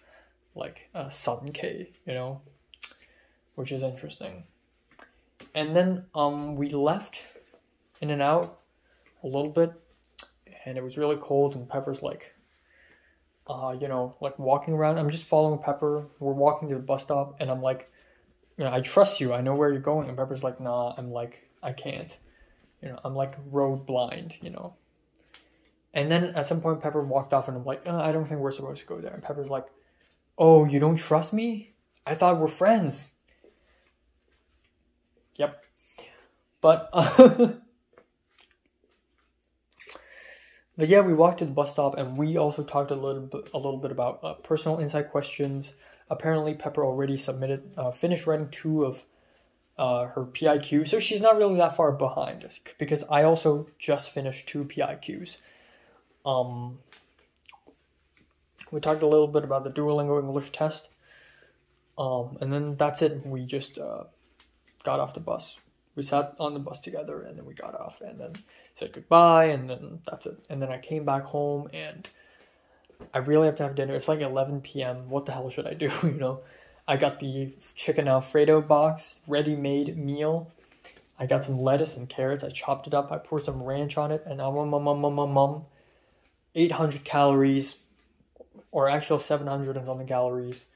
like Sun K, you know, which is interesting. And then we left In and Out a little bit, and it was really cold, and Pepper's like, you know, like walking around. I'm just following Pepper. We're walking to the bus stop, and I'm like, you know, I trust you. I know where you're going. And Pepper's like, nah. I'm like, I can't. You know, I'm like road blind, you know. And then at some point, Pepper walked off, and I'm like, I don't think we're supposed to go there. And Pepper's like, oh, you don't trust me? I thought we're friends. Yep. But, but yeah, we walked to the bus stop, and we also talked a little bit about personal insight questions. Apparently, Pepper already submitted, finished writing 2 of her PIQ, so she's not really that far behind, because I also just finished 2 PIQs. We talked a little bit about the Duolingo English test, and then that's it. We just got off the bus. We sat on the bus together, and then we got off, and then said goodbye, and then that's it. And then I came back home, and I really have to have dinner. It's like 11 p.m. What the hell should I do, you know? I got the chicken Alfredo box, ready-made meal. I got some lettuce and carrots. I chopped it up. I poured some ranch on it, and 800 calories, or actual 700 and something calories.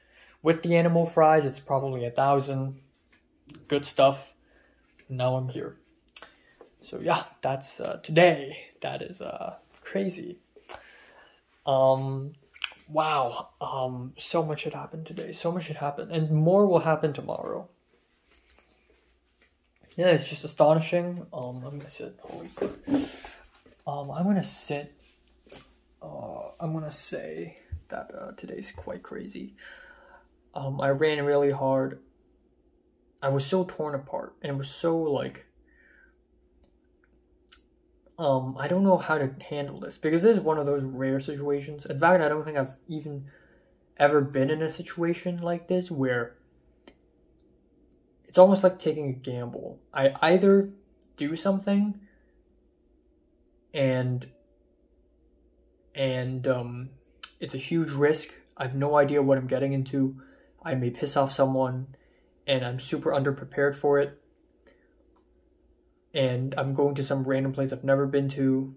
With the animal fries, it's probably 1,000. Good stuff. Now I'm here. So yeah, that's today. That is crazy. Wow. So much had happened today. So much had happened, and more will happen tomorrow. Yeah, it's just astonishing. I'm gonna sit. Holy fuck. I'm gonna sit. I'm gonna say that today's quite crazy. I ran really hard. I was so torn apart, and it was so like, I don't know how to handle this, because this is one of those rare situations. In fact, I don't think I've even ever been in a situation like this where it's almost like taking a gamble. I either do something and it's a huge risk. I have no idea what I'm getting into. I may piss off someone, and I'm super underprepared for it. And I'm going to some random place I've never been to.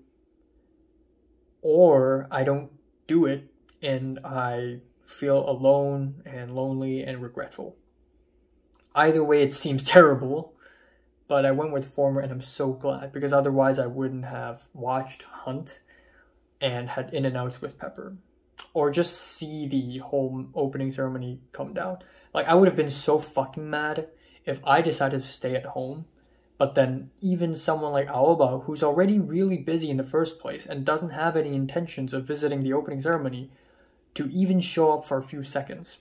Or I don't do it, and I feel alone and lonely and regretful. Either way, it seems terrible. But I went with former, and I'm so glad, because otherwise I wouldn't have watched Hunt and had In-N-Outs with Pepper. Or just see the whole opening ceremony come down. Like, I would have been so fucking mad if I decided to stay at home, but then even someone like Aoba, who's already really busy in the first place and doesn't have any intentions of visiting the opening ceremony, to even show up for a few seconds.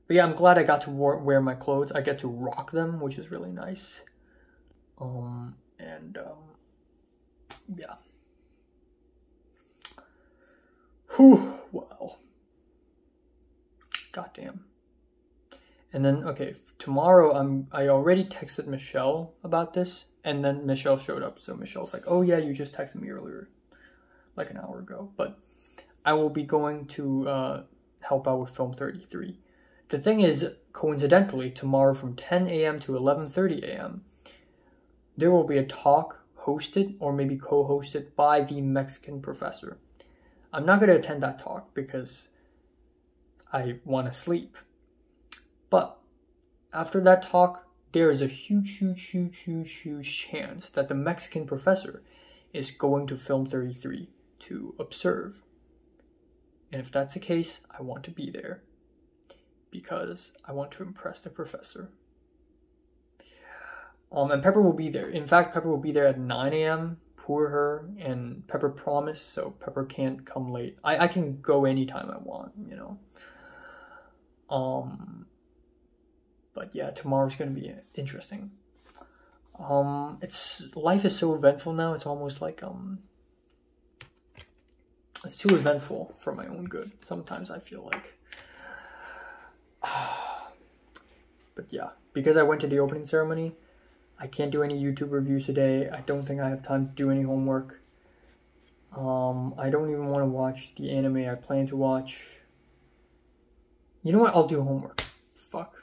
But yeah, I'm glad I got to wear my clothes. I get to rock them, which is really nice. Yeah. Whew, wow. Goddamn. And then, okay, tomorrow I already texted Michelle about this, and then Michelle showed up. So Michelle's like, oh yeah, you just texted me earlier, like an hour ago. But I will be going to help out with Film 33. The thing is, coincidentally, tomorrow from 10 a.m. to 11:30 a.m., there will be a talk hosted or maybe co-hosted by the Mexican professor. I'm not going to attend that talk because I want to sleep. But after that talk, there is a huge chance that the Mexican professor is going to Film 33 to observe. And if that's the case, I want to be there, because I want to impress the professor. And Pepper will be there. In fact, Pepper will be there at 9 a.m. Poor her, and Pepper promised, so Pepper can't come late. I can go anytime I want, you know. But yeah, tomorrow's gonna be interesting. Life is so eventful now. It's almost like it's too eventful for my own good. Sometimes I feel like. But yeah, because I went to the opening ceremony, I can't do any YouTube reviews today. I don't think I have time to do any homework. I don't even want to watch the anime I plan to watch. You know what? I'll do homework. Fuck.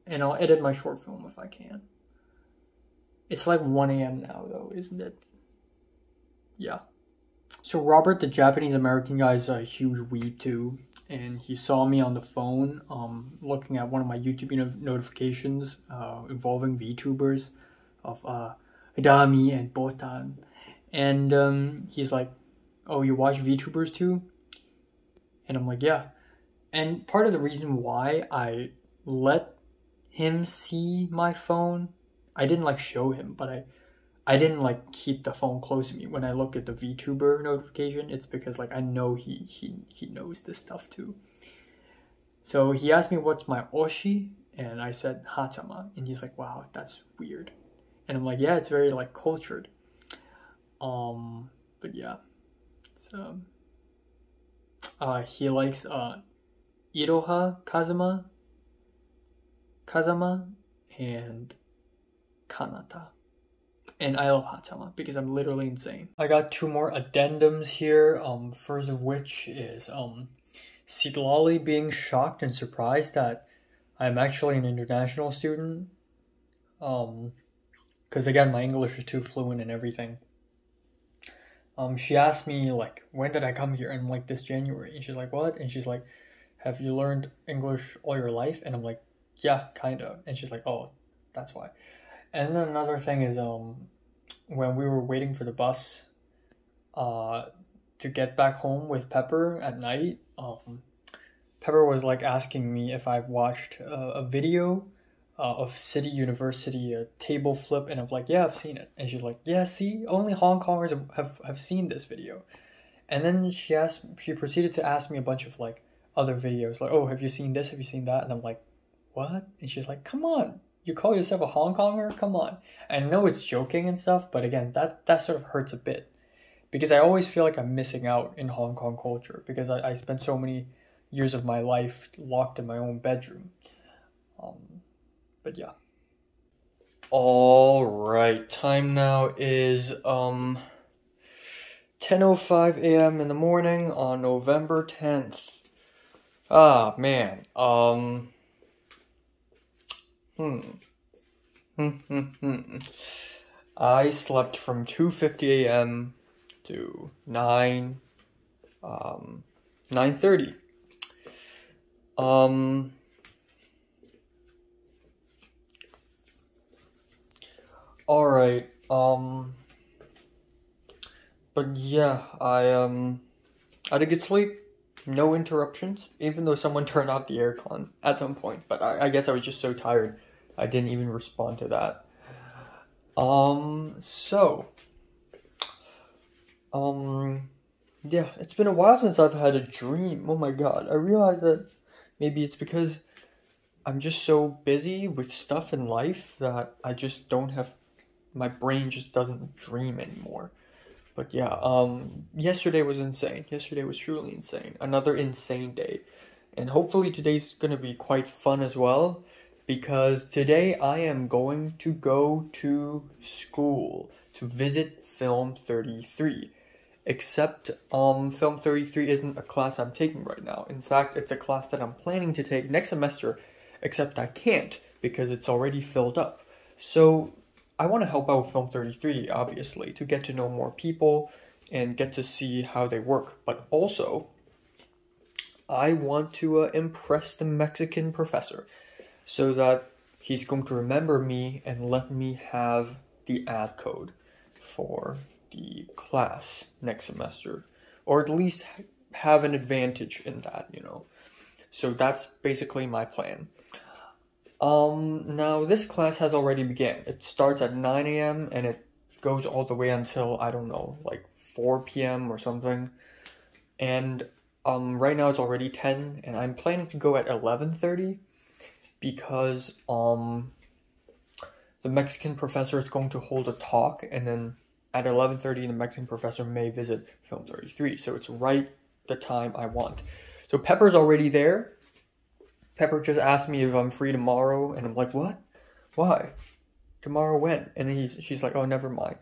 And I'll edit my short film if I can. It's like 1 a.m. now though, isn't it? Yeah. So Robert, the Japanese American guy, is a huge weeb too. And he saw me on the phone looking at one of my YouTube notifications involving VTubers of Adami and Botan. And he's like, oh, you watch VTubers too? And I'm like, yeah. And part of the reason why I let him see my phone, I didn't like show him, but I didn't like keep the phone close to me when I look at the VTuber notification. It's because like I know he knows this stuff too. So he asked me what's my oshi, and I said Hatama, and he's like, wow, that's weird. And I'm like, yeah, it's very like cultured. But yeah, so he likes Iroha Kazama and Kanata. And I love Hatama because I'm literally insane. I got 2 more addendums here. First of which is Siglali being shocked and surprised that I'm actually an international student. Because again, my English is too fluent and everything. She asked me like, when did I come here? And I'm like, this January. And she's like, what? And she's like, have you learned English all your life? And I'm like, yeah, kinda. And she's like, oh, that's why. And then another thing is, when we were waiting for the bus to get back home with Pepper at night, Pepper was like asking me if I've watched a video of City University, a table flip, and I'm like, yeah, I've seen it. And she's like, yeah, see, only Hong Kongers have seen this video. And then she proceeded to ask me a bunch of like other videos, like, oh, have you seen this? Have you seen that? And I'm like, what? And she's like, come on. You call yourself a Hong Konger? Come on. I know it's joking and stuff, but again, that sort of hurts a bit. Because I always feel like I'm missing out in Hong Kong culture. Because I spent so many years of my life locked in my own bedroom. But yeah. Alright, time now is 10:05 a.m. in the morning on November 10th. Ah, man. I slept from 2:50 a.m. to 9:30. Alright, but yeah, I did get sleep, no interruptions, even though someone turned off the aircon at some point, but I guess I was just so tired, I didn't even respond to that. Yeah, it's been a while since I've had a dream. Oh my god, I realized that maybe it's because I'm just so busy with stuff in life that I just don't have, my brain just doesn't dream anymore. But yeah, yesterday was insane. Yesterday was truly insane. Another insane day. And hopefully today's gonna be quite fun as well, because today I am going to go to school to visit Film 33. Except, Film 33 isn't a class I'm taking right now. In fact, it's a class that I'm planning to take next semester, except I can't because it's already filled up. So I want to help out with Film 33, obviously, to get to know more people and get to see how they work. But also, I want to impress the Mexican professor so that he's going to remember me and let me have the ad code for the class next semester, or at least have an advantage in that, you know. So that's basically my plan. Now this class has already begun. It starts at 9 a.m. and it goes all the way until, I don't know, like 4 p.m. or something. And right now it's already 10 and I'm planning to go at 11:30 because the Mexican professor is going to hold a talk, and then at 11:30 the Mexican professor may visit Film 33. So it's right the time I want. So Pepper's already there. Pepper just asked me if I'm free tomorrow, and I'm like, what? Why? Tomorrow when? And she's like, oh, never mind.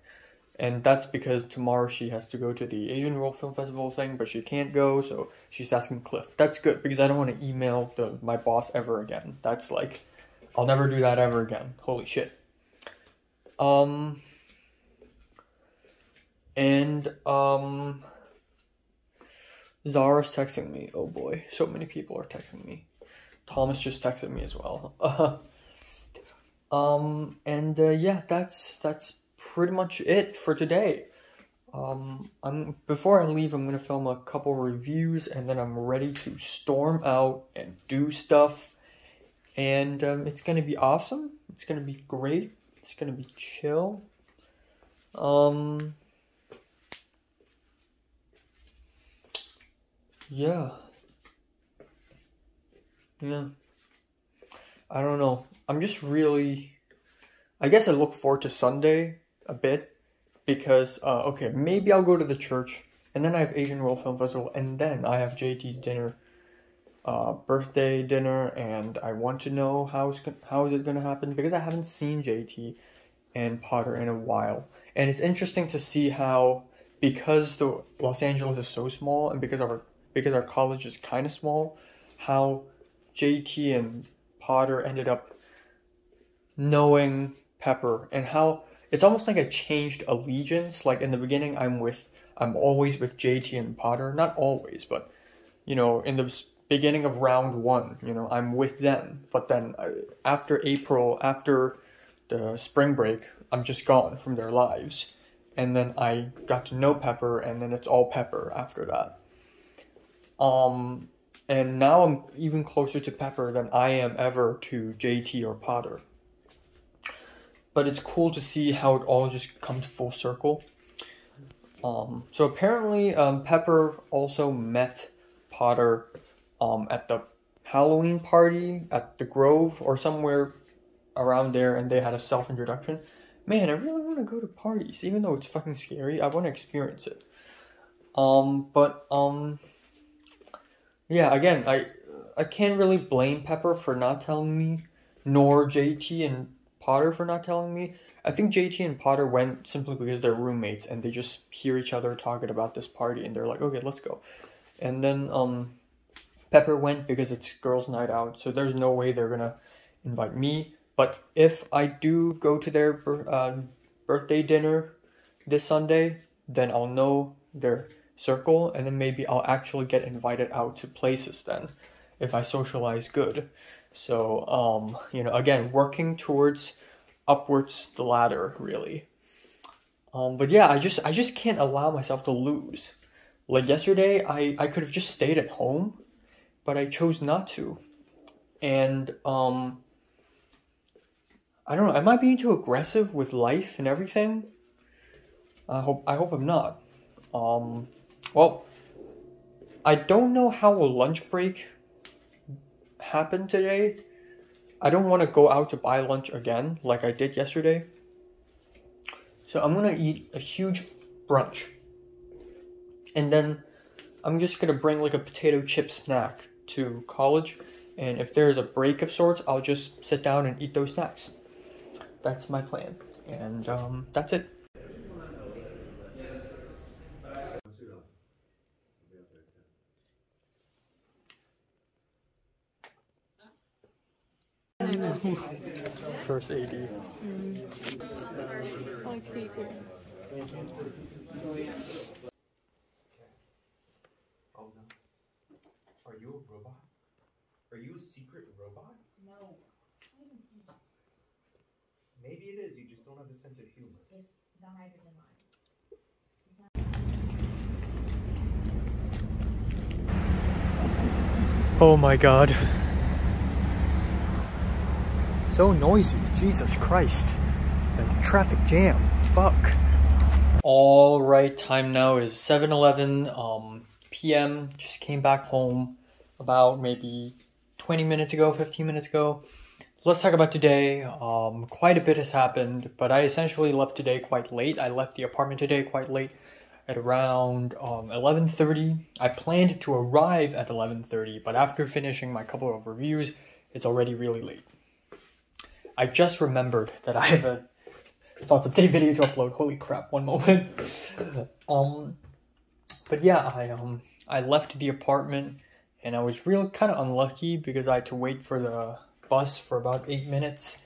And that's because tomorrow she has to go to the Asian World Film Festival thing, but she can't go, so she's asking Cliff. That's good, because I don't want to email my boss ever again. That's like, I'll never do that ever again. Holy shit. Zara's texting me. Oh boy, so many people are texting me. Thomas just texted me as well. Yeah, that's pretty much it for today. Before I leave, I'm gonna film a couple reviews, and then I'm ready to storm out and do stuff. And it's gonna be awesome. It's gonna be great. It's gonna be chill. Yeah. I don't know. I'm just really, I guess I look forward to Sunday a bit because, okay, maybe I'll go to the church, and then I have Asian World Film Festival, and then I have JT's dinner, birthday dinner, and I want to know how is it going to happen, because I haven't seen JT and Potter in a while. And it's interesting to see how, because the Los Angeles is so small, and because our college is kind of small, how JT and Potter ended up knowing Pepper, and how it's almost like a changed allegiance. Like in the beginning, I'm always with JT and Potter. Not always, but you know, in the beginning of round 1, you know, I'm with them. But then after April, after the spring break, I'm just gone from their lives. And then I got to know Pepper, and then it's all Pepper after that. And now I'm even closer to Pepper than I am ever to JT or Potter. But it's cool to see how it all just comes full circle. So apparently, Pepper also met Potter at the Halloween party at the Grove or somewhere around there, and they had a self-introduction. Man, I really want to go to parties, even though it's fucking scary. I want to experience it. Yeah, again, I can't really blame Pepper for not telling me, nor JT and Potter for not telling me. I think JT and Potter went simply because they're roommates and they just hear each other talking about this party and they're like, okay, let's go. And then Pepper went because it's girls' night out, so there's no way they're gonna invite me. But if I do go to their birthday dinner this Sunday, then I'll know their circle, and then maybe I'll actually get invited out to places then, if I socialize good. So, you know, again, working towards upwards the ladder, really. But yeah, I just can't allow myself to lose. Like yesterday, I could have just stayed at home, but I chose not to. And, I don't know, am I being too aggressive with life and everything? I hope I'm not. Well, I don't know how a lunch break happened today. I don't want to go out to buy lunch again like I did yesterday. So I'm gonna eat a huge brunch. And then I'm just gonna bring like a potato chip snack to college. And if there's a break of sorts, I'll just sit down and eat those snacks. That's my plan. And that's it. First AD. Like people. Oh no. Are you a robot? Are you a secret robot? No. Maybe it is, you just don't have a sense of humor. It's the hydrogen line. Oh my god. So noisy, Jesus Christ. And the traffic jam, fuck. Alright, time now is 7:11 p.m. Just came back home about maybe 20 minutes ago, 15 minutes ago. Let's talk about today. Quite a bit has happened, but I essentially left today quite late. I left the apartment today quite late at around 11:30. I planned to arrive at 11:30, but after finishing my couple of reviews, it's already really late. I just remembered that I have a thoughts update video to upload. Holy crap, one moment. But yeah, I left the apartment and I was real kind of unlucky because I had to wait for the bus for about 8 minutes.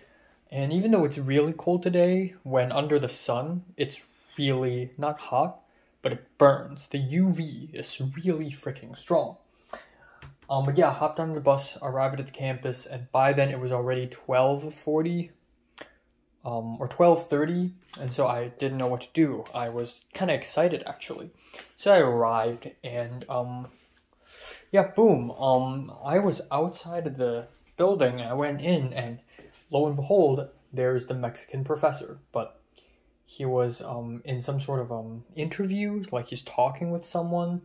And even though it's really cold today, when under the sun, it's really not hot, but it burns. The UV is really freaking strong. But yeah, hopped on the bus, arrived at the campus, and by then it was already 12:40 or 12:30, and so I didn't know what to do. I was kind of excited actually. So I arrived and yeah, boom. I was outside of the building and I went in and lo and behold, there's the Mexican professor, but he was in some sort of interview, like he's talking with someone.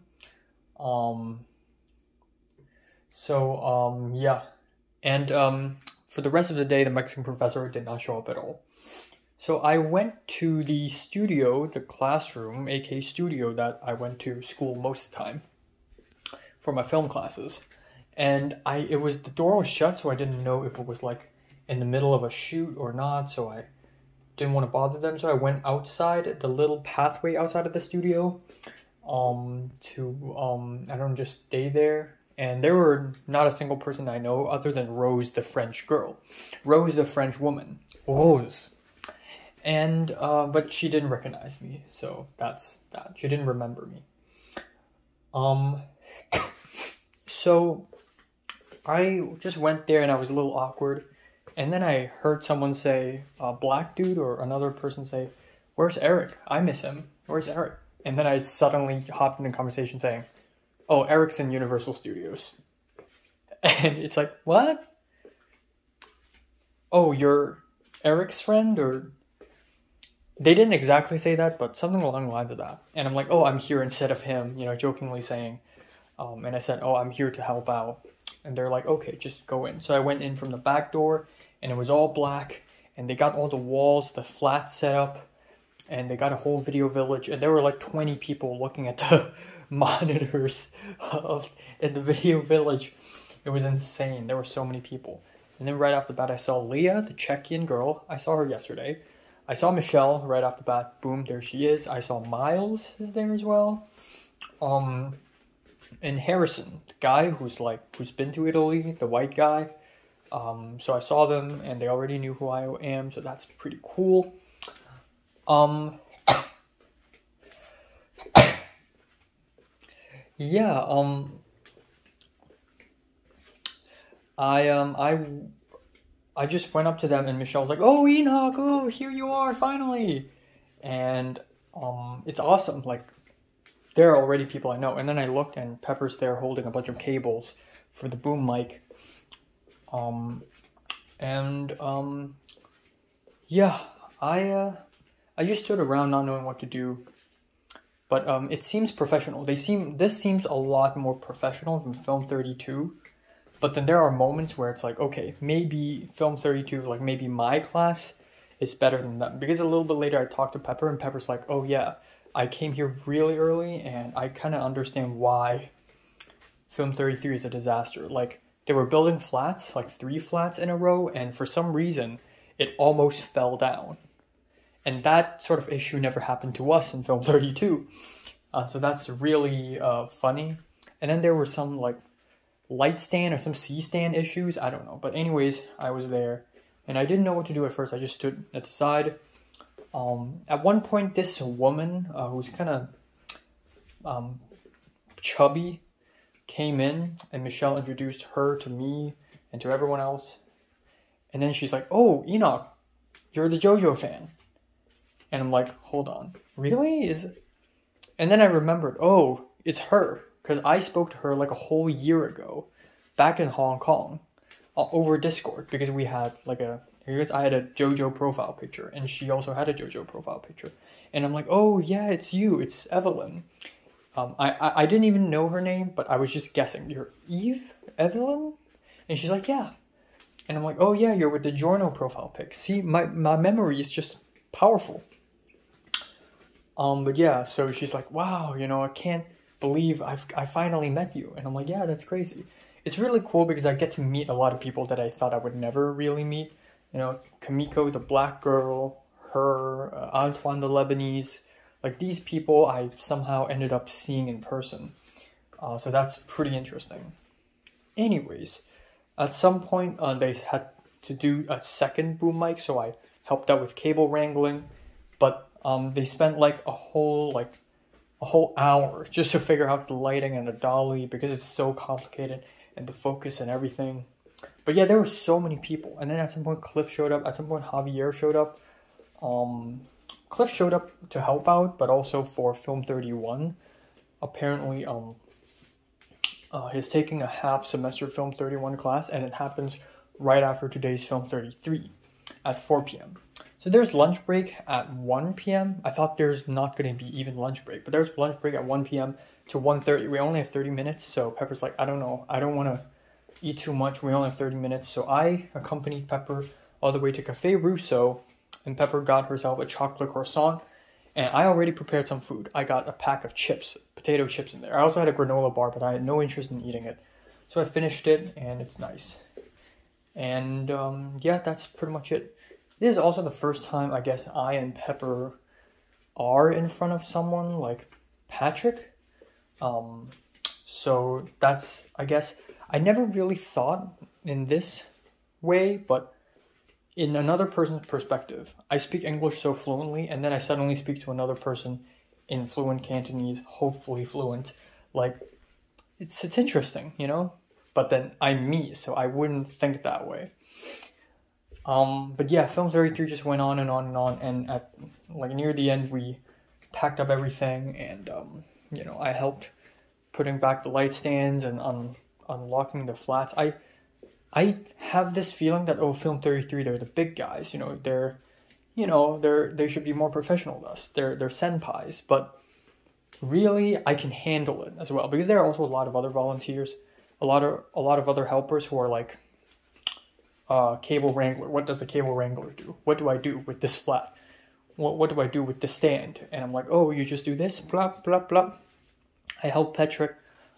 Yeah, and for the rest of the day, the Mexican professor did not show up at all. So I went to the studio, the classroom, aka studio that I went to school most of the time for my film classes. And the door was shut, so I didn't know if it was like in the middle of a shoot or not, so I didn't want to bother them. So I went outside, the little pathway outside of the studio, just stay there. And there were not a single person I know other than Rose, the French girl. Rose, the French woman. Rose. And, but she didn't recognize me, so that's that. She didn't remember me. So I just went there and I was a little awkward. And then I heard someone say, a black dude or another person say, "Where's Eric? I miss him. Where's Eric?" And then I suddenly hopped in the conversation saying, "Oh, Eric's in Universal Studios." And it's like, what? Oh, you're Eric's friend? Or they didn't exactly say that, but something along the lines of that. And I'm like, oh, I'm here instead of him, you know, jokingly saying. And I said, oh, I'm here to help out. And they're like, okay, just go in. So I went in from the back door and it was all black. And they got all the walls, the flats set up. And they got a whole video village. And there were like 20 people looking at the monitors in the video village. It was insane. There were so many people. And then right off the bat, I saw Leah, the Czechian girl. I saw her yesterday. I saw Michelle right off the bat. Boom, there she is. I saw Miles is there as well. And Harrison, the guy who's been to Italy, the white guy. So I saw them and they already knew who I am, so that's pretty cool. Yeah, I just went up to them and Michelle was like, "Oh, Enoch, oh, here you are, finally." And it's awesome, like, there are already people I know. And then I looked and Pepper's there holding a bunch of cables for the boom mic. Yeah, I just stood around not knowing what to do. But it seems professional. This seems a lot more professional than Film 32. But then there are moments where it's like, okay, maybe Film 32, like maybe my class is better than them. Because a little bit later I talked to Pepper and Pepper's like, oh yeah, I came here really early and I kind of understand why Film 33 is a disaster. Like, they were building flats, like 3 flats in a row, and for some reason it almost fell down. And that sort of issue never happened to us in Film 32. So that's really funny. And then there were some like light stand or some C-stand issues. I don't know. But anyways, I was there. And I didn't know what to do at first. I just stood at the side. At one point, this woman who's kind of chubby came in. And Michelle introduced her to me and to everyone else. And then she's like, "Oh, Enoch, you're the JoJo fan." And I'm like, hold on, really? Is it? And then I remembered, oh, it's her. Because I spoke to her like a whole year ago, back in Hong Kong, over Discord. Because we had like I had a JoJo profile picture, and she also had a JoJo profile picture. And I'm like, oh yeah, it's you, it's Evelyn. I didn't even know her name, but I was just guessing. You're Eve? Evelyn? And she's like, yeah. And I'm like, oh yeah, you're with the Giorno profile pic. See, my memory is just powerful. But yeah, so she's like, wow, you know, I can't believe I finally met you. And I'm like, yeah, that's crazy. It's really cool because I get to meet a lot of people that I thought I would never really meet. You know, Kamiko, the black girl, her, Antoine, the Lebanese. Like, these people I somehow ended up seeing in person. So that's pretty interesting. Anyways, at some point, they had to do a second boom mic, so I helped out with cable wrangling. But they spent like a whole hour just to figure out the lighting and the dolly because it's so complicated and the focus and everything. But yeah, there were so many people. And then at some point Cliff showed up. At some point Javier showed up. Cliff showed up to help out, but also for Film 31. Apparently, he's taking a half semester Film 31 class, and it happens right after today's Film 33 at 4 p.m. So there's lunch break at 1 p.m. I thought there's not going to be even lunch break, but there's lunch break at 1 p.m. to 1:30. We only have 30 minutes, so Pepper's like, I don't know, I don't want to eat too much. We only have 30 minutes, so I accompanied Pepper all the way to Cafe Russo, and Pepper got herself a chocolate croissant, and I already prepared some food. I got a pack of chips, potato chips in there. I also had a granola bar, but I had no interest in eating it. So I finished it, and it's nice. And yeah, that's pretty much it. This is also the first time, I guess, I and Pepper are in front of someone like Patrick. So that's, I guess, I never really thought in this way, but in another person's perspective, I speak English so fluently, and then I suddenly speak to another person in fluent Cantonese, hopefully fluent. Like, it's interesting, you know? But then I'm me, so I wouldn't think that way. But yeah, Film 33 just went on and on and on, and at like near the end we packed up everything, and you know, I helped putting back the light stands and unlocking the flats. I have this feeling that, oh, Film 33, they're the big guys, you know, they should be more professional than us. They're senpais, but really I can handle it as well, because there are also a lot of other volunteers, a lot of other helpers who are like, cable wrangler. What does a cable wrangler do? What do I do with this flat? What do I do with the stand? And I'm like, oh, you just do this, blah, blah, blah. I helped Patrick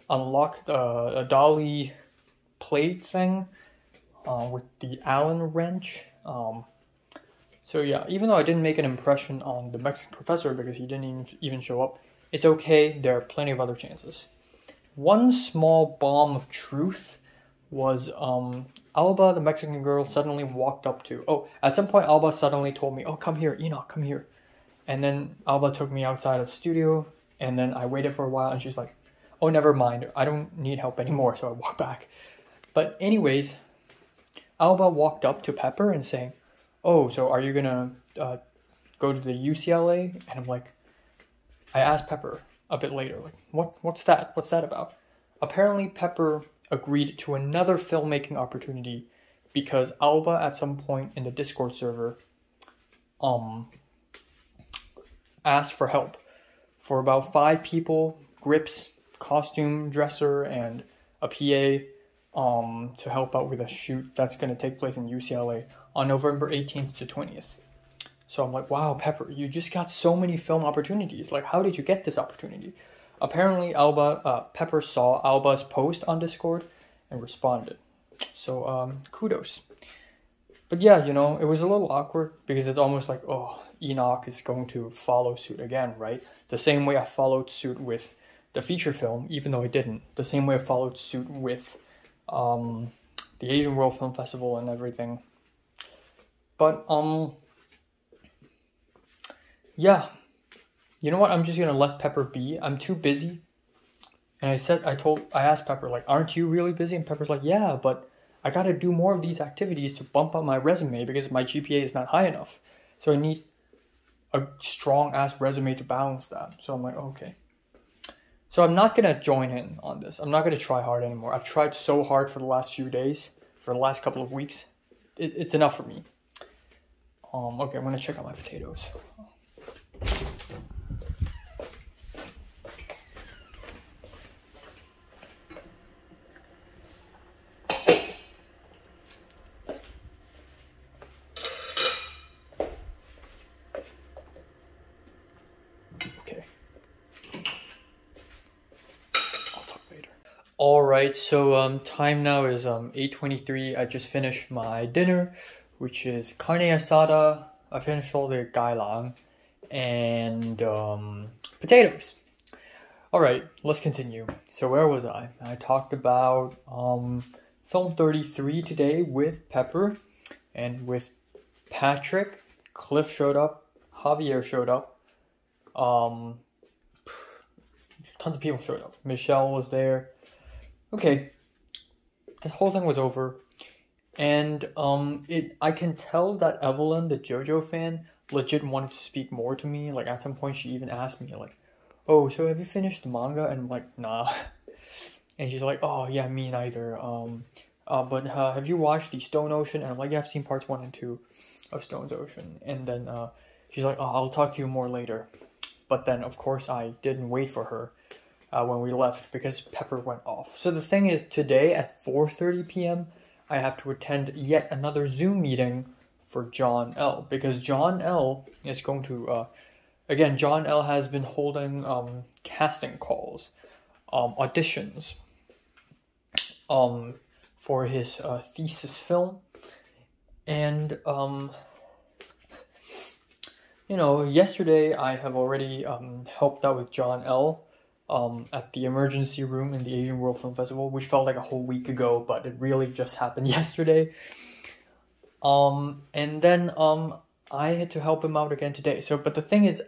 unlock a dolly plate thing. with the Allen wrench. So yeah, even though I didn't make an impression on the Mexican professor because he didn't even show up, it's okay, there are plenty of other chances. One small bomb of truth was Alba, the Mexican girl, suddenly walked up to... at some point Alba suddenly told me, "Oh, come here, Enoch, come here." And then Alba took me outside of the studio, and then I waited for a while, and she's like, "Oh, never mind, I don't need help anymore," so I walked back. But anyways, Alba walked up to Pepper and saying, "Oh, so are you gonna go to the UCLA?" And I'm like, I asked Pepper a bit later, like, what's that? What's that about? Apparently, Pepper agreed to another filmmaking opportunity because Alba, at some point in the Discord server, asked for help for about 5 people, grips, costume dresser, and a PA, to help out with a shoot that's going to take place in UCLA on November 18th to 20th. So I'm like, wow, Pepper, you just got so many film opportunities. Like, how did you get this opportunity? Apparently, Pepper saw Alba's post on Discord and responded. So, kudos. But yeah, you know, it was a little awkward because it's almost like, oh, Enoch is going to follow suit again, right? The same way I followed suit with the feature film, even though I didn't. The same way I followed suit with the Asian World Film Festival and everything. But, yeah. You know what? I'm just gonna let Pepper be. I'm too busy. And I asked Pepper, like, aren't you really busy? And Pepper's like, yeah, but I gotta do more of these activities to bump up my resume because my GPA is not high enough. So I need a strong-ass resume to balance that. So I'm like, okay. So I'm not gonna join in on this. I'm not gonna try hard anymore. I've tried so hard for the last few days, for the last couple of weeks. It's enough for me. Okay, I'm gonna check out my potatoes. Alright, so time now is 8:23. I just finished my dinner, which is carne asada. I finished all the gailan and potatoes. Alright, let's continue. So where was I? I talked about Film 33 today with Pepper and with Patrick. Cliff showed up. Javier showed up. Tons of people showed up. Michelle was there. Okay, the whole thing was over, and I can tell that Evelyn, the JoJo fan, legit wanted to speak more to me. Like, at some point she even asked me, like, "Oh, so have you finished the manga?" And I'm like, "Nah." And she's like, "Oh yeah, me neither. But have you watched the Stone Ocean?" And I'm like, "Yeah, I've seen parts 1 and 2 of Stone Ocean." And then she's like, "Oh, I'll talk to you more later." But then, of course, I didn't wait for her when we left because Pepper went off. So the thing is, today at 4:30 p.m., I have to attend yet another Zoom meeting for John L. Because John L. is going to, again, John L. has been holding casting calls, auditions, for his thesis film. And, you know, yesterday I have already helped out with John L. At the emergency room in the Asian World Film Festival, which felt like a whole week ago, but it really just happened yesterday. And then I had to help him out again today. So, but the thing is,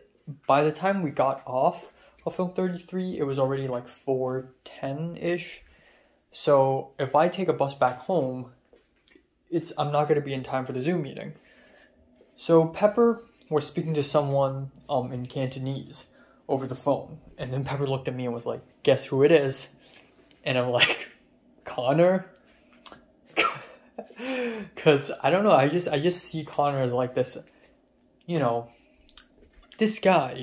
by the time we got off of Film 33, it was already like 4:10-ish. So if I take a bus back home, I'm not going to be in time for the Zoom meeting. So Pepper was speaking to someone in Cantonese over the phone, and then Pepper looked at me and was like, "Guess who it is?" And I'm like, "Connor?" Because I don't know, I just see Connor as like this, you know, this guy,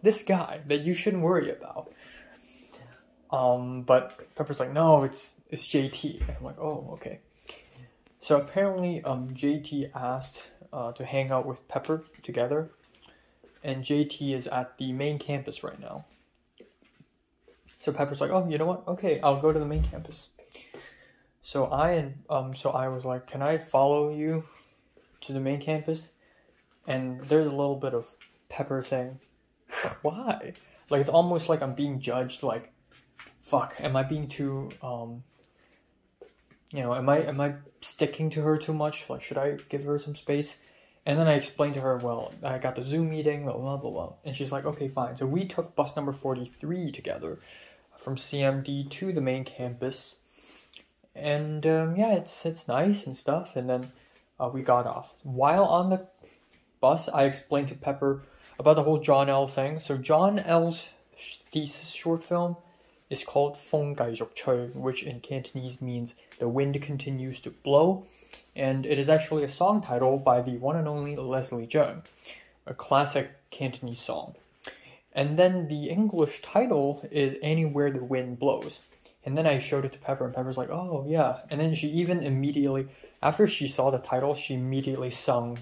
this guy that you shouldn't worry about. But Pepper's like, "No, it's JT." And I'm like, "Oh, okay." So apparently JT asked to hang out with Pepper together. And JT is at the main campus right now. So Pepper's like, "Oh, you know what? Okay, I'll go to the main campus." So I was like, can I follow you to the main campus? And there's a little bit of Pepper saying, why? Like, it's almost like I'm being judged, like, fuck, am I being too, you know, am I sticking to her too much? Like, should I give her some space? And then I explained to her, well, I got the Zoom meeting, blah, blah, blah, blah. And she's like, okay, fine. So we took bus number 43 together from CMD to the main campus. And, yeah, it's nice and stuff. And then we got off. While on the bus, I explained to Pepper about the whole John L. thing. So John L.'s thesis short film is called "風繼續吹," which in Cantonese means "the wind continues to blow," and it is actually a song title by the one and only Leslie Cheung, a classic Cantonese song. And then the English title is "Anywhere the Wind Blows." And then I showed it to Pepper, and Pepper's like, "Oh yeah." And then she even immediately, after she saw the title, she immediately sung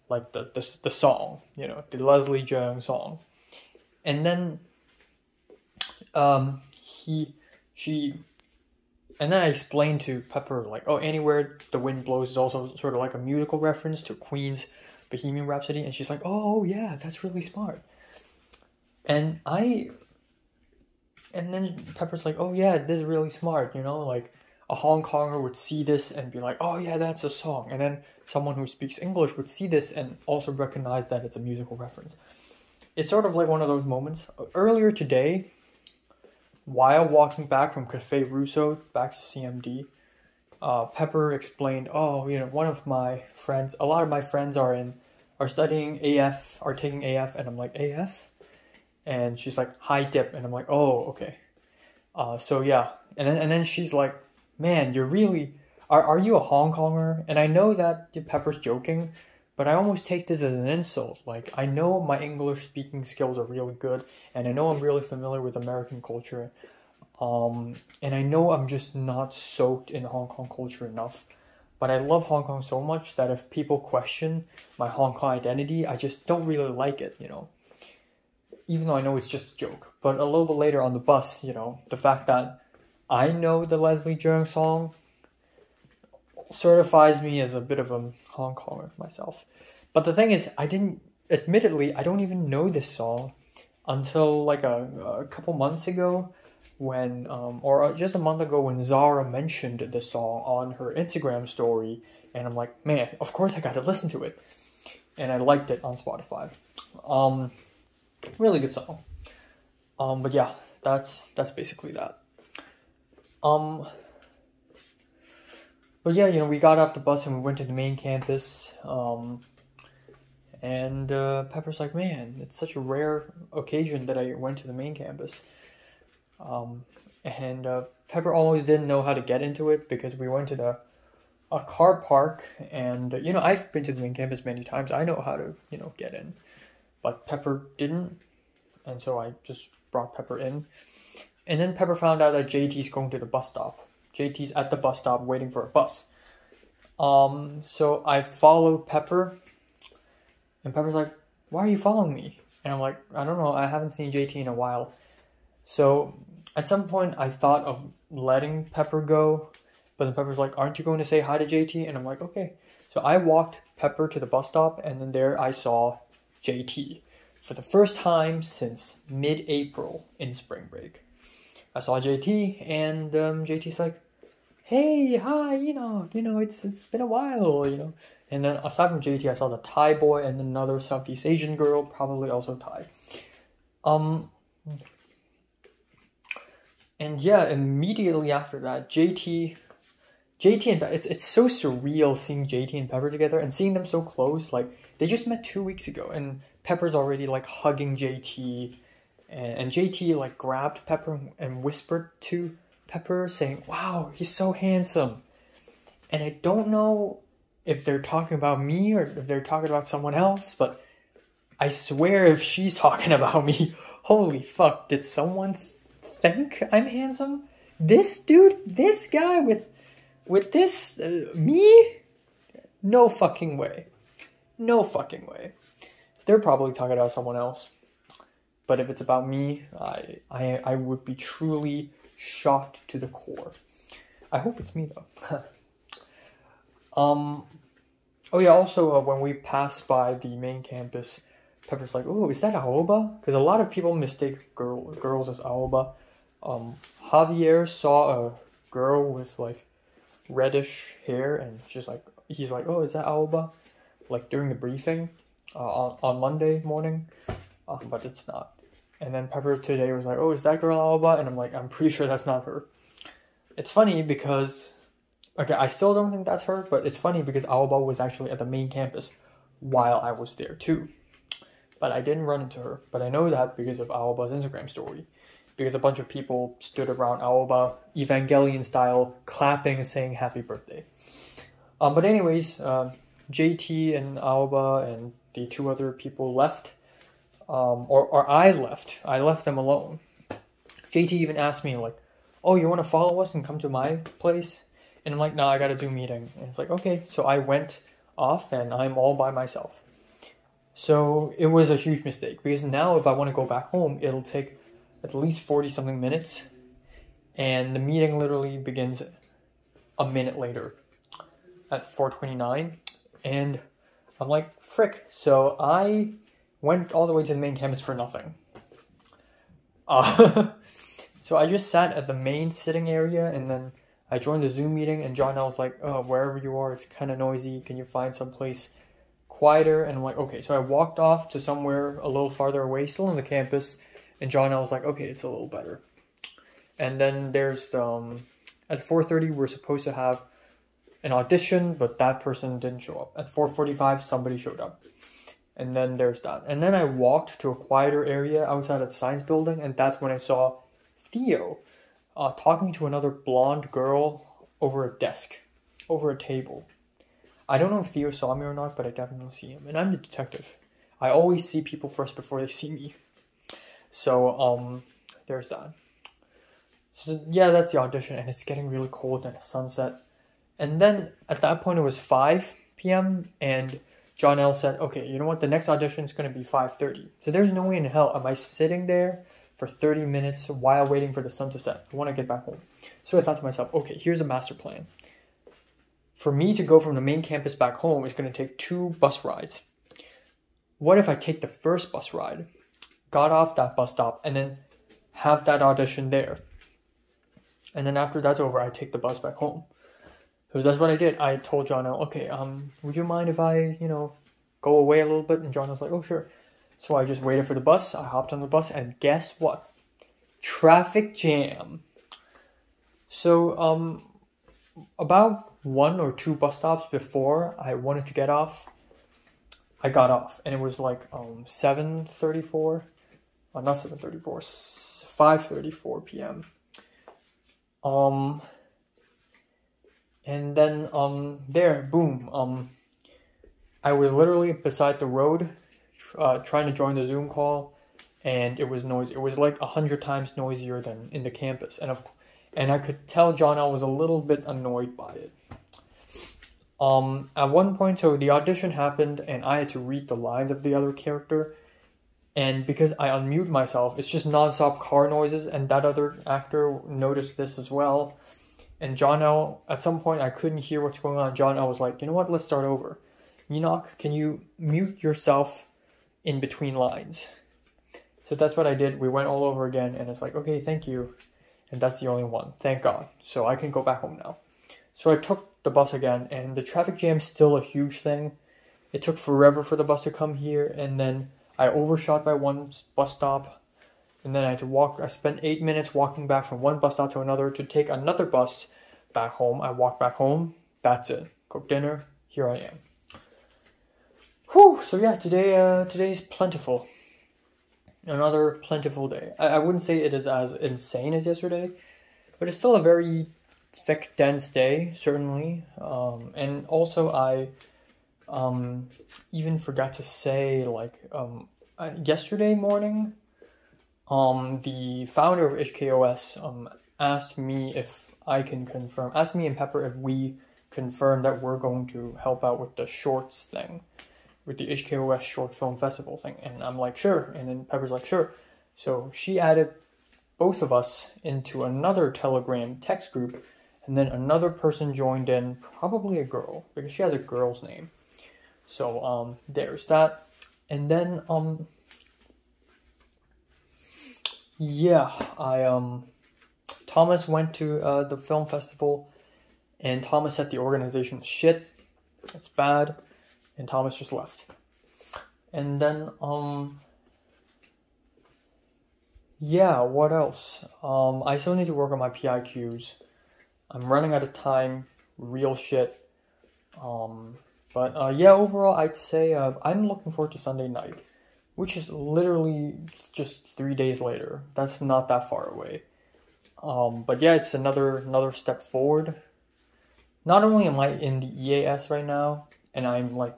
like the song, you know, the Leslie Cheung song. And then and then I explained to Pepper, like, oh, "Anywhere the Wind Blows" is also sort of like a musical reference to Queen's Bohemian Rhapsody. And she's like, oh yeah, that's really smart. And then Pepper's like, oh yeah, this is really smart, you know, like a Hong Konger would see this and be like, oh yeah, that's a song. And then someone who speaks English would see this and also recognize that it's a musical reference. It's sort of like one of those moments. Earlier today, while walking back from Cafe Russo back to CMD, Pepper explained, oh, you know, one of my friends, a lot of my friends are studying AF, are taking AF, and I'm like, AF? And she's like, high dip, and I'm like, oh, okay. So yeah, and then she's like, man, you're really, are you a Hong Konger? And I know that Pepper's joking, but I almost take this as an insult. Like, I know my English speaking skills are really good, and I know I'm really familiar with American culture, and I know I'm just not soaked in Hong Kong culture enough. But I love Hong Kong so much that if people question my Hong Kong identity, I just don't really like it, you know. Even though I know it's just a joke. But a little bit later on the bus, you know, the fact that I know the Leslie Cheung song certifies me as a bit of a Hong Konger myself. But the thing is, admittedly, I don't even know this song until like a couple months ago when, or just a month ago when Zara mentioned the song on her Instagram story. And I'm like, man, of course I gotta listen to it. And I liked it on Spotify. Really good song. But yeah, that's basically that. But yeah, you know, we got off the bus and we went to the main campus. And Pepper's like, man, it's such a rare occasion that I went to the main campus. And Pepper almost didn't know how to get into it because we went to a car park. And, you know, I've been to the main campus many times. I know how to, you know, get in. But Pepper didn't, and so I just brought Pepper in. And then Pepper found out that JT's going to the bus stop. JT's at the bus stop waiting for a bus. So I followed Pepper, and Pepper's like, why are you following me? And I'm like, I don't know, I haven't seen JT in a while. So at some point I thought of letting Pepper go, but then Pepper's like, aren't you going to say hi to JT? And I'm like, okay. So I walked Pepper to the bus stop, and then there I saw JT for the first time since mid-April in spring break. I saw JT, and JT's like, hey, hi, you know, it's been a while, you know. And then aside from JT, I saw the Thai boy and another Southeast Asian girl, probably also Thai. And yeah, immediately after that, JT and it's so surreal seeing JT and Pepper together and seeing them so close. Like, they just met 2 weeks ago, and Pepper's already like hugging JT, and JT like grabbed Pepper and whispered to Pepper saying, wow, he's so handsome. And I don't know if they're talking about me or if they're talking about someone else, but I swear if she's talking about me, holy fuck, did someone think I'm handsome? This dude, this guy with this, me? No fucking way. No fucking way. They're probably talking about someone else. But if it's about me, I would be truly shocked to the core. I hope it's me though. Oh yeah, also when we passed by the main campus, Pepper's like, oh, is that Aoba? Because a lot of people mistake girls as Aoba. Javier saw a girl with like reddish hair, and he's like, oh, is that Aoba? Like during the briefing on Monday morning, but it's not. And then Pepper today was like, oh, is that girl Aoba? And I'm like, I'm pretty sure that's not her. It's funny because, okay, I still don't think that's her, but it's funny because Aoba was actually at the main campus while I was there too. But I didn't run into her. But I know that because of Aoba's Instagram story. Because a bunch of people stood around Aoba, Evangelion style, clapping and saying happy birthday. But anyways, JT and Aoba and the two other people left. Or I left. I left them alone. JT even asked me like, oh, you want to follow us and come to my place? And I'm like, no, I got a Zoom meeting. And it's like, okay. So I went off and I'm all by myself. So it was a huge mistake because now if I want to go back home, it'll take at least 40 something minutes. And the meeting literally begins a minute later at 4:29. And I'm like, frick. So I went all the way to the main campus for nothing. So I just sat at the main sitting area and then I joined the Zoom meeting and John L was like, oh, wherever you are, it's kind of noisy. Can you find some place quieter? And I'm like, okay. So I walked off to somewhere a little farther away, still on the campus. And John L was like, okay, it's a little better. And then there's, at 4:30, we're supposed to have an audition, but that person didn't show up. At 4:45, somebody showed up. And then there's that. And then I walked to a quieter area outside of the science building, and that's when I saw Theo talking to another blonde girl over a desk, over a table. I don't know if Theo saw me or not, but I definitely see him. And I'm the detective. I always see people first before they see me. So, there's that. So, yeah, that's the audition, and it's getting really cold and it's sunset. And then, at that point, it was 5 p.m., and John L. said, okay, you know what, the next audition is going to be 5:30. So there's no way in hell am I sitting there for 30 minutes while waiting for the sun to set. I want to get back home. So I thought to myself, okay, here's a master plan. For me to go from the main campus back home is going to take 2 bus rides. What if I take the first bus ride, got off that bus stop, and then have that audition there? And then after that's over, I take the bus back home. So that's what I did. I told John L, okay, would you mind if I, go away a little bit? And John was like, oh, sure. So I just waited for the bus. I hopped on the bus, and guess what? Traffic jam. So, about 1 or 2 bus stops before I wanted to get off, I got off. And it was like 7:34. Not 7:34. 5:34 p.m. And then, there, boom. I was literally beside the road, trying to join the Zoom call, and it was noisy. It was like 100 times noisier than in the campus. And I could tell John L was a little bit annoyed by it. At one point, so the audition happened, and I had to read the lines of the other character. And because I unmute myself, it's just nonstop car noises, and that other actor noticed this as well. And John L, at some point, I couldn't hear what's going on. John L was like, you know what, let's start over. Enoch, can you mute yourself in between lines? So that's what I did. We went all over again, and it's like, okay, thank you. And that's the only one, thank God. So I can go back home now. So I took the bus again, and the traffic jam's still a huge thing. It took forever for the bus to come here, and then I overshot by 1 bus stop. And then I had to walk. I spent 8 minutes walking back from 1 bus stop to another to take another bus back home. I walked back home. That's it. Cooked dinner. Here I am. Whew. So yeah, today's plentiful. Another plentiful day. I wouldn't say it is as insane as yesterday, but it's still a very thick, dense day, certainly. And also I even forgot to say, yesterday morning, the founder of HKOS asked me and Pepper if we confirm that we're going to help out with the shorts thing, with the HKOS Short Film Festival thing. And I'm like, sure. And then Pepper's like, sure. So she added both of us into another Telegram text group, And then another person joined in, probably a girl, because she has a girl's name. So there's that. And then yeah, Thomas went to the film festival, and Thomas said the organization is shit. It's bad, and Thomas just left. And then yeah, what else? I still need to work on my PIQs. I'm running out of time, real shit. But yeah, overall, I'd say I'm looking forward to Sunday night, which is literally just 3 days later. That's not that far away. But yeah, it's another step forward. Not only am I in the EAS right now, and I'm like,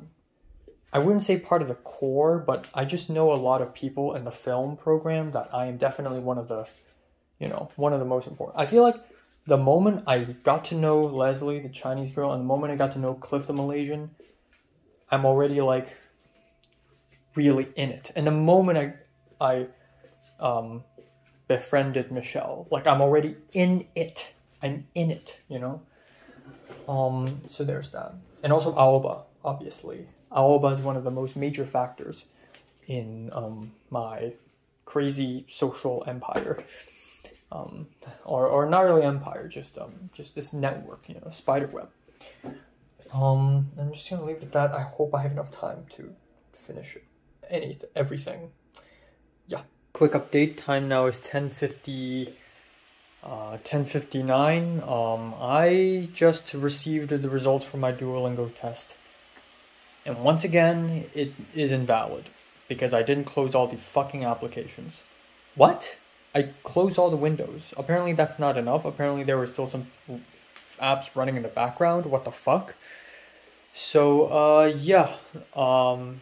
I wouldn't say part of the core, but I just know a lot of people in the film program that I am definitely one of the most important. I feel like the moment I got to know Leslie, the Chinese girl, and the moment I got to know Cliff, the Malaysian, I'm already like really in it. And the moment I befriended Michelle, like I'm already in it. I'm in it, you know? So there's that. And also Aoba, obviously. Aoba is one of the most major factors in my crazy social empire. Or not really empire, just this network, you know, spider web. I'm just gonna leave it at that. I hope I have enough time to finish everything. Yeah. Quick update. Time now is 10:59. I just received the results from my Duolingo test, and once again, it is invalid because I didn't close all the fucking applications. What? I closed all the windows. Apparently that's not enough. Apparently there were still some apps running in the background. What the fuck? So, yeah. I'm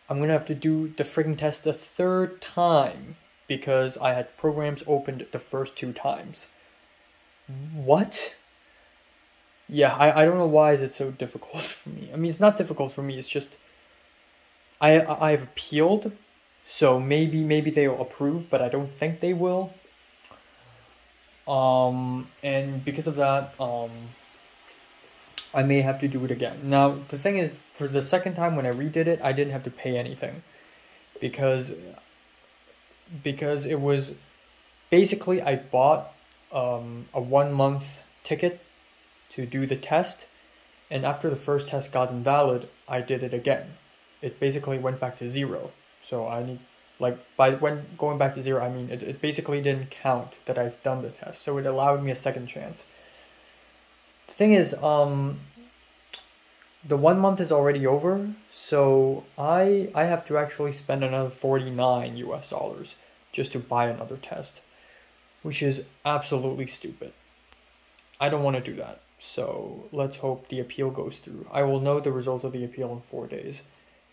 gonna have to do the friggin' test the 3rd time because I had programs opened the first 2 times. What? Yeah, I don't know why is it so difficult for me. I mean, it's not difficult for me. It's just I've appealed. So maybe they'll approve, but I don't think they will. And because of that, I may have to do it again. Now, the thing is, for the second time when I redid it, I didn't have to pay anything. Because it was, basically I bought a 1-month ticket to do the test. And after the first test got invalid, I did it again. It basically went back to 0. So I need, like, when going back to 0, I mean, it basically didn't count that I've done the test. So it allowed me a second chance. The thing is, the 1 month is already over. So I have to actually spend another $49 US just to buy another test, which is absolutely stupid. I don't want to do that. So let's hope the appeal goes through. I will know the results of the appeal in 4 days.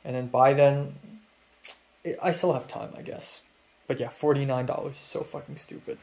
And then by then, I still have time, I guess. But yeah, $49 is so fucking stupid.